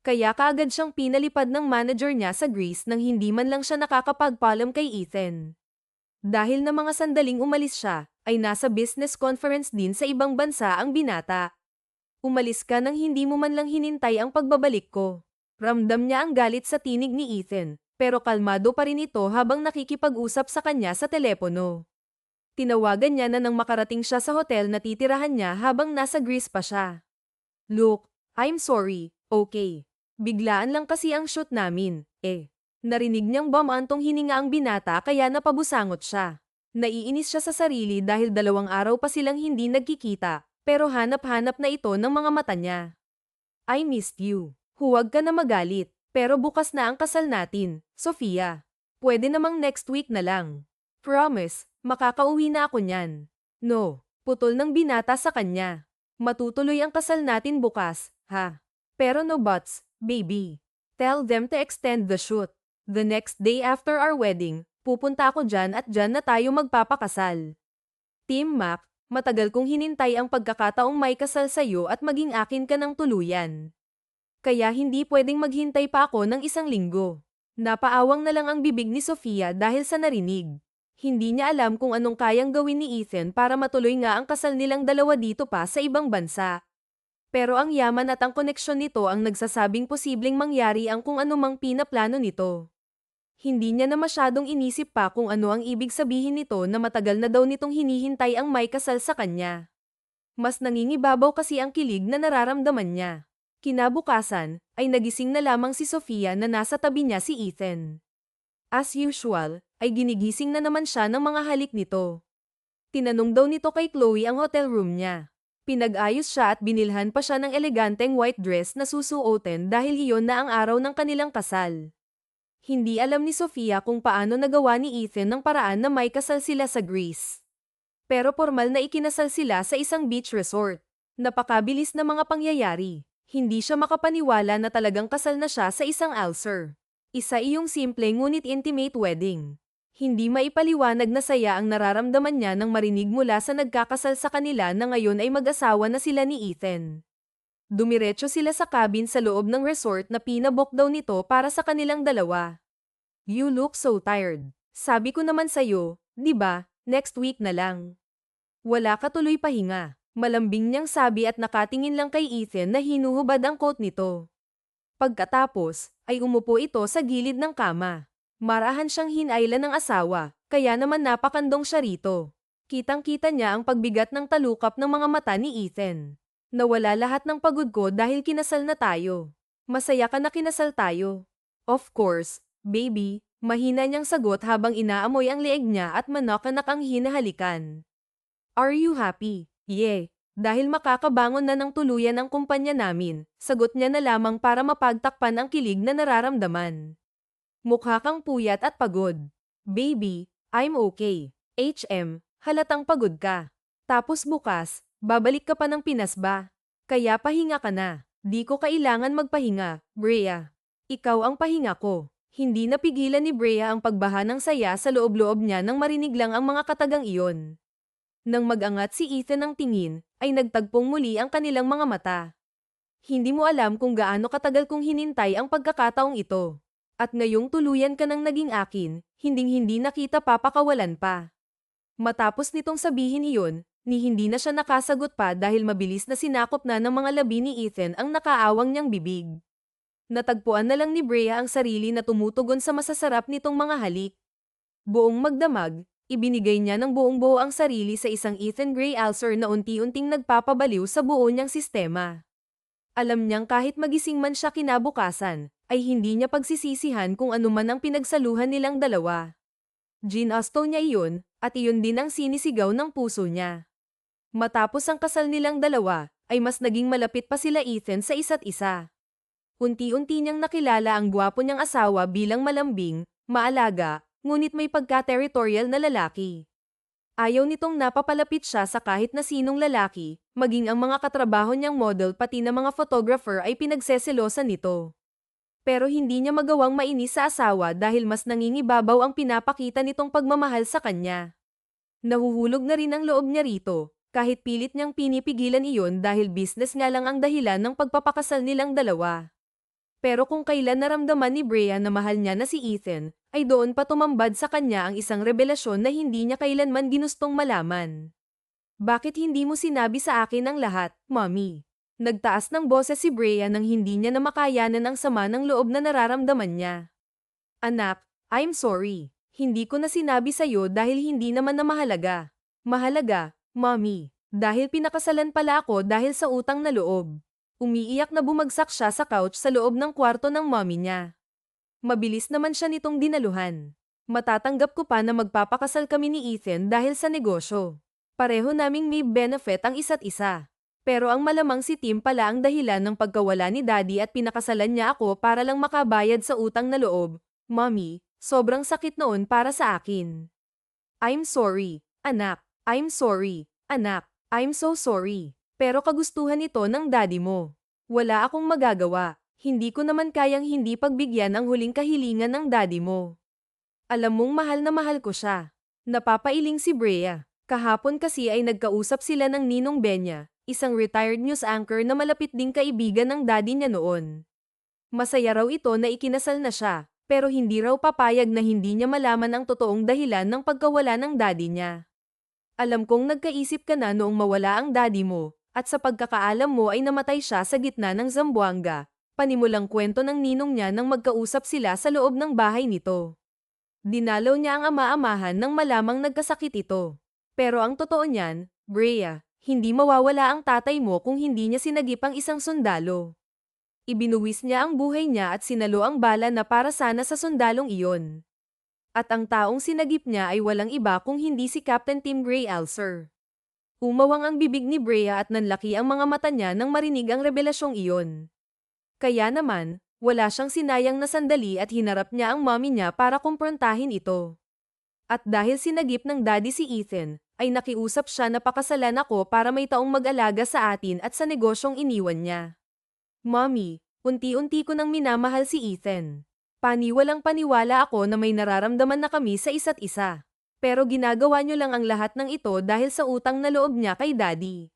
Kaya kaagad siyang pinalipad ng manager niya sa Greece nang hindi man lang siya nakakapagpaalam kay Ethan. Dahil na mga sandaling umalis siya, ay nasa business conference din sa ibang bansa ang binata. Umalis ka nang hindi mo man lang hinintay ang pagbabalik ko. Ramdam niya ang galit sa tinig ni Ethan, pero kalmado pa rin ito habang nakikipag-usap sa kanya sa telepono. Tinawagan niya na nang makarating siya sa hotel na titirahan niya habang nasa Greece pa siya. Look, I'm sorry, okay. Biglaan lang kasi ang shoot namin, Narinig niyang bumantong hininga ang binata kaya napabusangot siya. Naiinis siya sa sarili dahil 2 araw pa silang hindi nagkikita, pero hanap-hanap na ito ng mga mata niya. I missed you. Huwag ka na magalit, pero bukas na ang kasal natin, Sofia. Pwede namang next week na lang. Promise, makakauwi na ako niyan. No, putol ng binata sa kanya. Matutuloy ang kasal natin bukas, ha? Pero no buts, baby. Tell them to extend the shoot. The next day after our wedding, pupunta ako dyan at dyan na tayo magpapakasal. Tim Mac, matagal kong hinintay ang pagkakataong may kasal sa'yo at maging akin ka ng tuluyan. Kaya hindi pwedeng maghintay pa ako ng 1 linggo. Napaawang na lang ang bibig ni Sofia dahil sa narinig. Hindi niya alam kung anong kayang gawin ni Ethan para matuloy nga ang kasal nilang dalawa dito pa sa ibang bansa. Pero ang yaman at ang koneksyon nito ang nagsasabing posibleng mangyari ang kung anumang pinaplano nito. Hindi niya na masyadong inisip pa kung ano ang ibig sabihin nito na matagal na daw nitong hinihintay ang may kasal sa kanya. Mas nangingibabaw kasi ang kilig na nararamdaman niya. Kinabukasan, ay nagising na lamang si Sofia na nasa tabi niya si Ethan. As usual, ay ginigising na naman siya ng mga halik nito. Tinanong daw nito kay Chloe ang hotel room niya. Pinag-ayos siya at binilhan pa siya ng eleganteng white dress na susuotin dahil iyon na ang araw ng kanilang kasal. Hindi alam ni Sofia kung paano nagawa ni Ethan ng paraan na may kasal sila sa Greece. Pero formal na ikinasal sila sa isang beach resort. Napakabilis na mga pangyayari. Hindi siya makapaniwala na talagang kasal na siya sa isang Alcer. Isa iyong simple ngunit intimate wedding. Hindi maipaliwanag na saya ang nararamdaman niya nang marinig mula sa nagkakasal sa kanila na ngayon ay mag-asawa na sila ni Ethan. Dumiretso sila sa cabin sa loob ng resort na pinabook daw nito para sa kanilang dalawa. You look so tired. Sabi ko naman sa'yo, di ba, next week na lang. Wala ka tuloy pahinga. Malambing niyang sabi at nakatingin lang kay Ethan na hinuhubad ang coat nito. Pagkatapos, ay umupo ito sa gilid ng kama. Marahan siyang hinayla ng asawa, kaya naman napakandong siya rito. Kitang-kita niya ang pagbigat ng talukap ng mga mata ni Ethan. Nawala lahat ng pagod ko dahil kinasal na tayo. Masaya ka na kinasal tayo. Of course, baby, mahina niyang sagot habang inaamoy ang leeg niya at manok-anak ang hinahalikan. Are you happy? Yeah. Dahil makakabangon na ng tuluyan ang kumpanya namin, sagot niya na lamang para mapagtakpan ang kilig na nararamdaman. Mukha kang puyat at pagod. Baby, I'm okay. Halatang pagod ka. Tapos bukas, babalik ka pa ng Pinas ba? Kaya pahinga ka na. Di ko kailangan magpahinga, Brea. Ikaw ang pahinga ko. Hindi napigilan ni Brea ang pagbaha ng saya sa loob-loob niya nang marinig lang ang mga katagang iyon. Nang mag-angat si Ethan ng tingin, ay nagtagpong muli ang kanilang mga mata. Hindi mo alam kung gaano katagal kong hinintay ang pagkakataong ito. At ngayong tuluyan ka nang naging akin, hinding-hindi na kita papakawalan pa. Matapos nitong sabihin iyon, ni hindi na siya nakasagot pa dahil mabilis na sinakop na ng mga labi ni Ethan ang nakaawang niyang bibig. Natagpuan na lang ni Brea ang sarili na tumutugon sa masasarap nitong mga halik. Buong magdamag, ibinigay niya ng buong-buo ang sarili sa isang Ethan Gray ulcer na unti-unting nagpapabaliw sa buo niyang sistema. Alam niyang kahit magising man siya kinabukasan, ay hindi niya pagsisisihan kung anuman ang pinagsaluhan nilang dalawa. Ginasto niya iyon, at iyon din ang sinisigaw ng puso niya. Matapos ang kasal nilang dalawa, ay mas naging malapit pa sila Ethan sa isa't isa. Unti-unti niyang nakilala ang gwapo niyang asawa bilang malambing, maalaga, ngunit may pagka-territorial na lalaki. Ayaw nitong napapalapit siya sa kahit na sinong lalaki, maging ang mga katrabaho niyang model pati na mga photographer ay pinagseselosan nito. Pero hindi niya magawang mainis sa asawa dahil mas nangingibabaw ang pinapakita nitong pagmamahal sa kanya. Nahuhulog na rin ang loob niya rito, kahit pilit niyang pinipigilan iyon dahil business nga lang ang dahilan ng pagpapakasal nilang dalawa. Pero kung kailan naramdaman ni Brea na mahal niya na si Ethan, ay doon pa tumambad sa kanya ang isang revelasyon na hindi niya kailanman ginustong malaman. Bakit hindi mo sinabi sa akin ang lahat, Mommy? Nagtaas ng boses si Brea nang hindi niya na makayanan ang sama ng loob na nararamdaman niya. Anak, I'm sorry. Hindi ko na sinabi sa'yo dahil hindi naman na mahalaga. Mahalaga, Mommy. Dahil pinakasalan pala ako dahil sa utang na loob. Umiiyak na bumagsak siya sa couch sa loob ng kwarto ng mommy niya. Mabilis naman siya nitong dinaluhan. Matatanggap ko pa na magpapakasal kami ni Ethan dahil sa negosyo. Pareho naming may benefit ang isa't isa. Pero ang malamang si Tim pala ang dahilan ng pagkawala ni Daddy at pinakasalan niya ako para lang makabayad sa utang na loob. Mommy, sobrang sakit noon para sa akin. I'm sorry, anak. I'm sorry, anak. I'm so sorry. Pero kagustuhan ito ng daddy mo. Wala akong magagawa. Hindi ko naman kayang hindi pagbigyan ang huling kahilingan ng daddy mo. Alam mong mahal na mahal ko siya. Napapailing si Brea. Kahapon kasi ay nagkausap sila ng Ninong Benya, isang retired news anchor na malapit ding kaibigan ng daddy niya noon. Masaya raw ito na ikinasal na siya, pero hindi raw papayag na hindi niya malaman ang totoong dahilan ng pagkawala ng daddy niya. Alam kong nagkaisip ka na noong mawala ang daddy mo. At sa pagkakaalam mo ay namatay siya sa gitna ng Zamboanga, panimulang kwento ng ninong niya nang magkausap sila sa loob ng bahay nito. Dinalaw niya ang ama-amahan nang malamang nagkasakit ito. Pero ang totoo niyan, Brea, hindi mawawala ang tatay mo kung hindi niya sinagip ang isang sundalo. Ibinuwis niya ang buhay niya at sinalo ang bala na para sana sa sundalong iyon. At ang taong sinagip niya ay walang iba kung hindi si Captain Tim Gray Ulcer. Umawang ang bibig ni Brea at nanlaki ang mga mata niya nang marinig ang revelasyong iyon. Kaya naman, wala siyang sinayang na sandali at hinarap niya ang mommy niya para kumprontahin ito. At dahil sinagip ng daddy si Ethan, ay nakiusap siya na pakasalan ako para may taong mag-alaga sa atin at sa negosyong iniwan niya. Mommy, unti-unti ko nang minamahal si Ethan. Paniwalang paniwala ako na may nararamdaman na kami sa isa't isa. Pero ginagawa niyo lang ang lahat ng ito dahil sa utang na loob niya kay Daddy.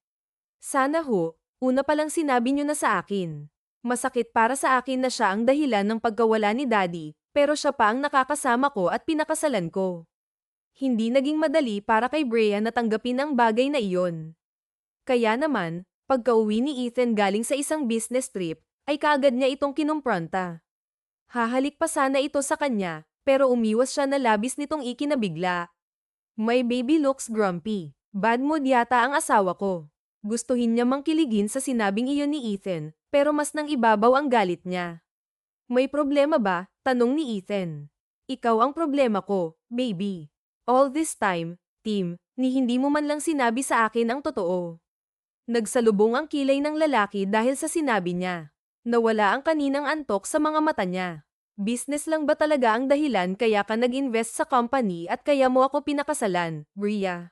Sana ho, una pa lang sinabi niyo na sa akin. Masakit para sa akin na siya ang dahilan ng pagkawala ni Daddy, pero siya pa ang nakakasama ko at pinakasalan ko. Hindi naging madali para kay Brea na tanggapin ang bagay na iyon. Kaya naman, pagka-uwi ni Ethan galing sa isang business trip, ay kaagad niya itong kinumpronta. Hahalik pa sana ito sa kanya, pero umiwas siya na labis nitong ikinabigla. My baby looks grumpy. Bad mood yata ang asawa ko. Gustuhin niya mang kiligin sa sinabing iyon ni Ethan, pero mas nang ibabaw ang galit niya. May problema ba? Tanong ni Ethan. Ikaw ang problema ko, baby. All this time, Tim, ni hindi mo man lang sinabi sa akin ang totoo. Nagsalubong ang kilay ng lalaki dahil sa sinabi niya. Nawala ang kaninang antok sa mga mata niya. Business lang ba talaga ang dahilan kaya ka nag-invest sa company at kaya mo ako pinakasalan, Bria?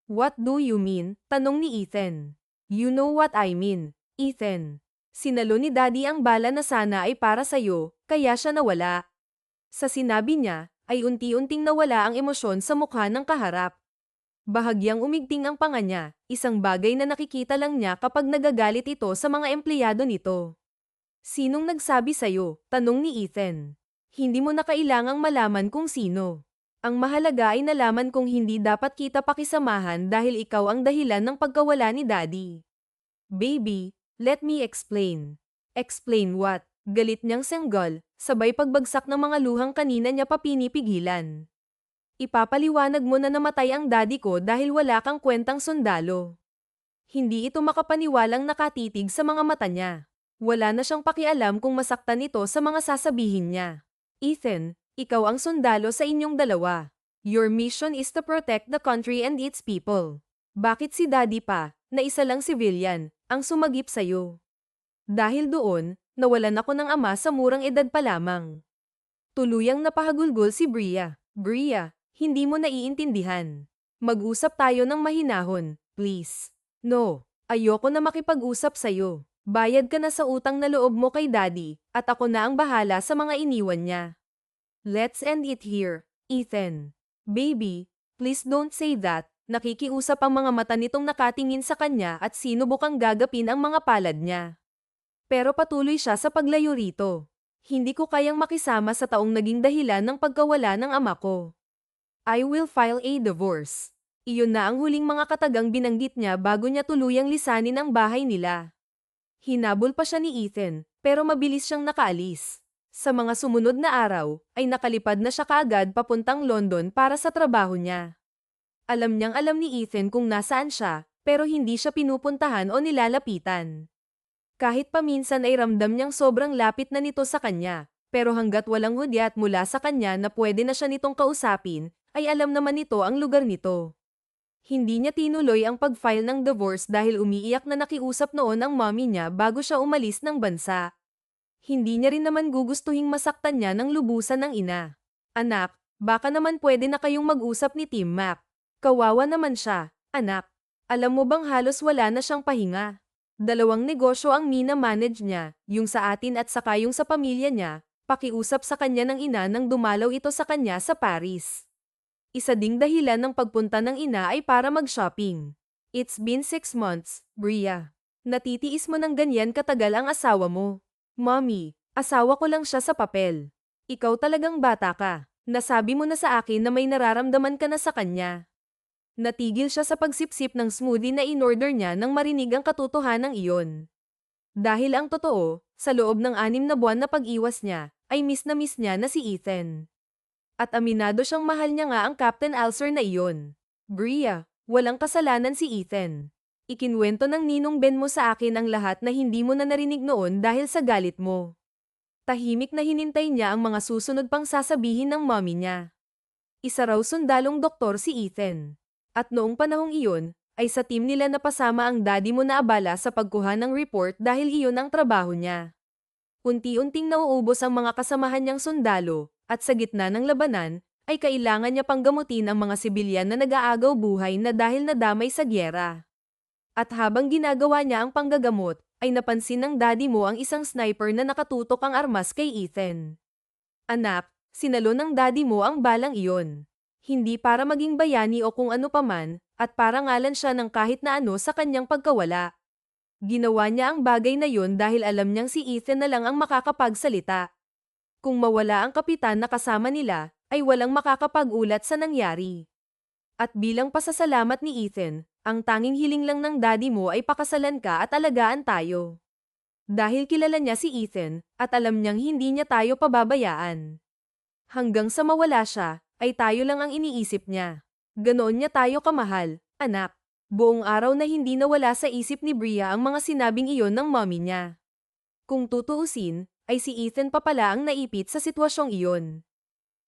What do you mean? Tanong ni Ethan. You know what I mean, Ethan. Sinalo ni Daddy ang bala na sana ay para sa'yo, kaya siya nawala. Sa sinabi niya, ay unti-unting nawala ang emosyon sa mukha ng kaharap. Bahagyang umigting ang panga niya, isang bagay na nakikita lang niya kapag nagagalit ito sa mga empleyado nito. Sinong nagsabi sa'yo? Tanong ni Ethan. Hindi mo na kailangang malaman kung sino. Ang mahalaga ay nalaman kung hindi dapat kita pakisamahan dahil ikaw ang dahilan ng pagkawala ni Daddy. Baby, let me explain. Explain what? Galit niyang senggol, sabay pagbagsak ng mga luhang kanina niya pa pinipigilan. Ipapaliwanag mo na namatay ang daddy ko dahil wala kang kwentang sundalo. Hindi ito makapaniwalang nakatitig sa mga mata niya. Wala na siyang pakialam kung masaktan ito sa mga sasabihin niya. Ethan, ikaw ang sundalo sa inyong dalawa. Your mission is to protect the country and its people. Bakit si daddy pa, na isa lang civilian, ang sumagip sa'yo? Dahil doon, nawalan ako ng ama sa murang edad pa lamang. Tuluyang napahagulgol si Bria. Bria, hindi mo naiintindihan. Mag-usap tayo ng mahinahon, please. No, ayoko na makipag-usap sa'yo. Bayad ka na sa utang na loob mo kay Daddy, at ako na ang bahala sa mga iniwan niya. Let's end it here, Ethan. Baby, please don't say that. Nakikiusap ang mga mata nitong nakatingin sa kanya at sinubukang gagapin ang mga palad niya. Pero patuloy siya sa paglayo rito. Hindi ko kayang makisama sa taong naging dahilan ng pagkawala ng ama ko. I will file a divorce. Iyon na ang huling mga katagang binanggit niya bago niya tuluyang lisanin ang bahay nila. Hinabol pa siya ni Ethan, pero mabilis siyang nakaalis. Sa mga sumunod na araw, ay nakalipad na siya kaagad papuntang London para sa trabaho niya. Alam niyang alam ni Ethan kung nasaan siya, pero hindi siya pinupuntahan o nilalapitan. Kahit paminsan ay ramdam niyang sobrang lapit na nito sa kanya, pero hanggat walang hudyat mula sa kanya na pwede na siya nitong kausapin, ay alam naman nito ang lugar nito. Hindi niya tinuloy ang pag-file ng divorce dahil umiiyak na nakiusap noon ang mommy niya bago siya umalis ng bansa. Hindi niya rin naman gugustuhing masaktan niya ng lubusan ng ina. Anak, baka naman pwede na kayong mag-usap ni Team Mac. Kawawa naman siya, anak. Alam mo bang halos wala na siyang pahinga? 2 negosyo ang mina-manage niya, yung sa atin at saka yung sa pamilya niya, pakiusap sa kanya ng ina nang dumalaw ito sa kanya sa Paris. Isa ding dahilan ng pagpunta ng ina ay para mag-shopping. It's been 6 months, Bria. Natitiis mo ng ganyan katagal ang asawa mo. Mommy, asawa ko lang siya sa papel. Ikaw talagang bata ka. Nasabi mo na sa akin na may nararamdaman ka na sa kanya. Natigil siya sa pagsipsip ng smoothie na in-order niya nang marinig ang katotohanan iyon. Dahil ang totoo, sa loob ng 6 na buwan na pag-iwas niya, ay miss niya na si Ethan. At aminado siyang mahal niya nga ang Captain Alcer na iyon. Bria, walang kasalanan si Ethan. Ikinwento ng Ninong Ben mo sa akin ang lahat na hindi mo na narinig noon dahil sa galit mo. Tahimik na hinintay niya ang mga susunod pang sasabihin ng mommy niya. Isa raw sundalong doktor si Ethan. At noong panahong iyon, ay sa team nila napasama ang daddy mo na abala sa pagkuha ng report dahil iyon ang trabaho niya. Unti-unting nauubos ang mga kasamahan niyang sundalo, at sa gitna ng labanan, ay kailangan niya pang gamutin ang mga sibilyan na nag-aagaw buhay na dahil nadamay sa gyera. At habang ginagawa niya ang panggagamot, ay napansin ng daddy mo ang isang sniper na nakatutok ang armas kay Ethan. Anak, sinalo ng daddy mo ang balang iyon. Hindi para maging bayani o kung ano paman, at para ngalan siya ng kahit na ano sa kanyang pagkawala. Ginawa niya ang bagay na yun dahil alam niyang si Ethan na lang ang makakapagsalita. Kung mawala ang kapitan na kasama nila, ay walang makakapag-ulat sa nangyari. At bilang pasasalamat ni Ethan, ang tanging hiling lang ng daddy mo ay pakasalan ka at alagaan tayo. Dahil kilala niya si Ethan, at alam niyang hindi niya tayo pababayaan. Hanggang sa mawala siya, ay tayo lang ang iniisip niya. Ganoon niya tayo kamahal, anak. Buong araw na hindi nawala sa isip ni Bria ang mga sinabing iyon ng mommy niya. Kung tutuusin, ay si Ethan pa pala ang naipit sa sitwasyong iyon.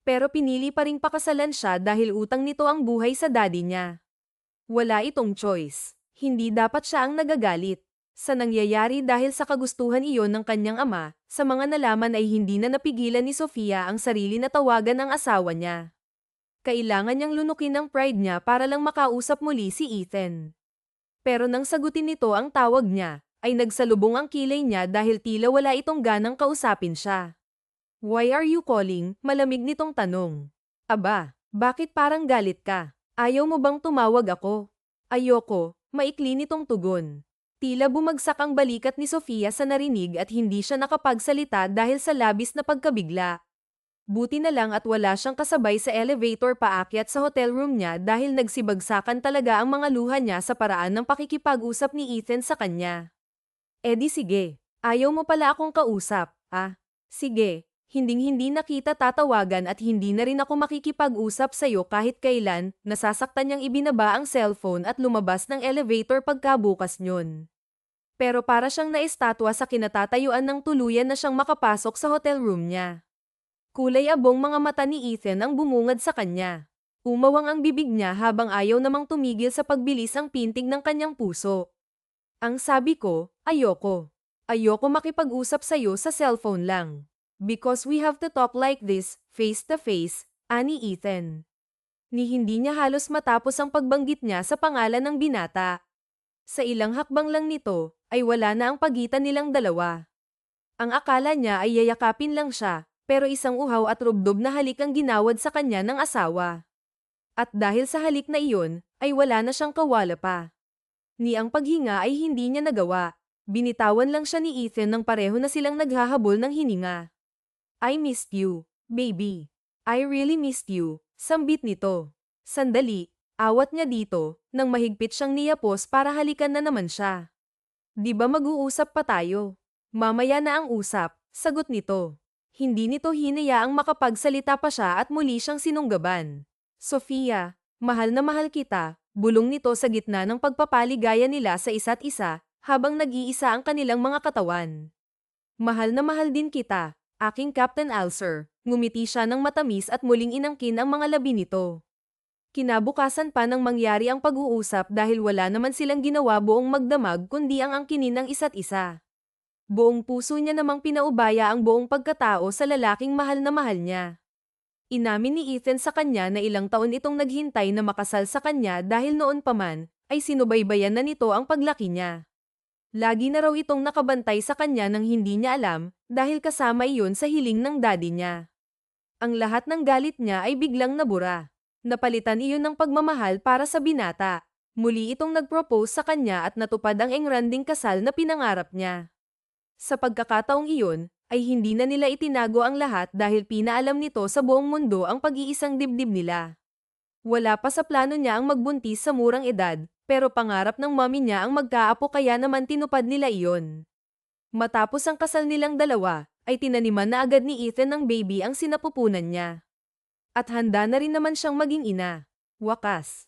Pero pinili pa ring pakasalan siya dahil utang nito ang buhay sa daddy niya. Wala itong choice. Hindi dapat siya ang nagagalit. Sa nangyayari dahil sa kagustuhan iyon ng kanyang ama, sa mga nalaman ay hindi na napigilan ni Sofia ang sarili na tawagan ang asawa niya. Kailangan niyang lunukin ang pride niya para lang makausap muli si Ethan. Pero nang sagutin nito ang tawag niya, ay nagsalubong ang kilay niya dahil tila wala itong ganang kausapin siya. "Why are you calling?" Malamig nitong tanong. "Aba, bakit parang galit ka? Ayaw mo bang tumawag ako?" "Ayoko," maikli nitong tugon. Tila bumagsak ang balikat ni Sofia sa narinig at hindi siya nakapagsalita dahil sa labis na pagkabigla. Buti na lang at wala siyang kasabay sa elevator paakyat sa hotel room niya dahil nagsibagsakan talaga ang mga luha niya sa paraan ng pakikipag-usap ni Ethan sa kanya. "Eh di sige, ayaw mo pala akong kausap, ah? Sige, hinding-hindi na kita tatawagan at hindi na rin ako makikipag-usap sa'yo kahit kailan." Nasasaktan niyang ibinaba ang cellphone at lumabas ng elevator pagkabukas niyon. Pero para siyang naestatwa sa kinatatayuan ng tuluyan na siyang makapasok sa hotel room niya. Kulay abong mga mata ni Ethan ang bumungad sa kanya. Umawang ang bibig niya habang ayaw namang tumigil sa pagbilis ang pintig ng kanyang puso. "Ang sabi ko, ayoko. Ayoko makipag-usap sa'yo sa cellphone lang. Because we have to talk like this, face to face," ani Ethan. Ni hindi niya halos matapos ang pagbanggit niya sa pangalan ng binata. Sa ilang hakbang lang nito, ay wala na ang pagitan nilang dalawa. Ang akala niya ay yayakapin lang siya, pero isang uhaw at rubdob na halik ang ginawad sa kanya ng asawa. At dahil sa halik na iyon, ay wala na siyang kawala pa. Ni ang paghinga ay hindi niya nagawa. Binitawan lang siya ni Ethan nang pareho na silang naghahabol ng hininga. "I missed you, baby. I really missed you," sambit nito. Sandali, awat niya dito, nang mahigpit siyang niyapos para halikan na naman siya. "Di ba mag-uusap pa tayo?" "Mamaya na ang usap," sagot nito. Hindi nito hinayaang makapagsalita pa siya at muli siyang sinunggaban. "Sofia, mahal na mahal kita," bulong nito sa gitna ng pagpapaligaya nila sa isa't isa, habang nag-iisa ang kanilang mga katawan. "Mahal na mahal din kita, aking Captain Alcer," ngumiti siya ng matamis at muling inangkin ang mga labi nito. Kinabukasan pa nang mangyari ang pag-uusap dahil wala naman silang ginawa buong magdamag kundi ang angkinin ng isa't isa. Buong puso niya namang pinaubaya ang buong pagkatao sa lalaking mahal na mahal niya. Inamin ni Ethan sa kanya na ilang taon itong naghintay na makasal sa kanya dahil noon pa man, ay sinubaybayan na nito ang paglaki niya. Lagi na raw itong nakabantay sa kanya nang hindi niya alam, dahil kasama iyon sa hiling ng daddy niya. Ang lahat ng galit niya ay biglang nabura. Napalitan iyon ng pagmamahal para sa binata. Muli itong nag-propose sa kanya at natupad ang engranding kasal na pinangarap niya. Sa pagkakataong iyon, ay hindi na nila itinago ang lahat dahil pinaalam nito sa buong mundo ang pag-iisang dibdib nila. Wala pa sa plano niya ang magbuntis sa murang edad, pero pangarap ng mommy niya ang magkaapo kaya naman tinupad nila iyon. Matapos ang kasal nilang dalawa, ay tinaniman na agad ni Ethan ng baby ang sinapupunan niya. At handa na rin naman siyang maging ina. Wakas.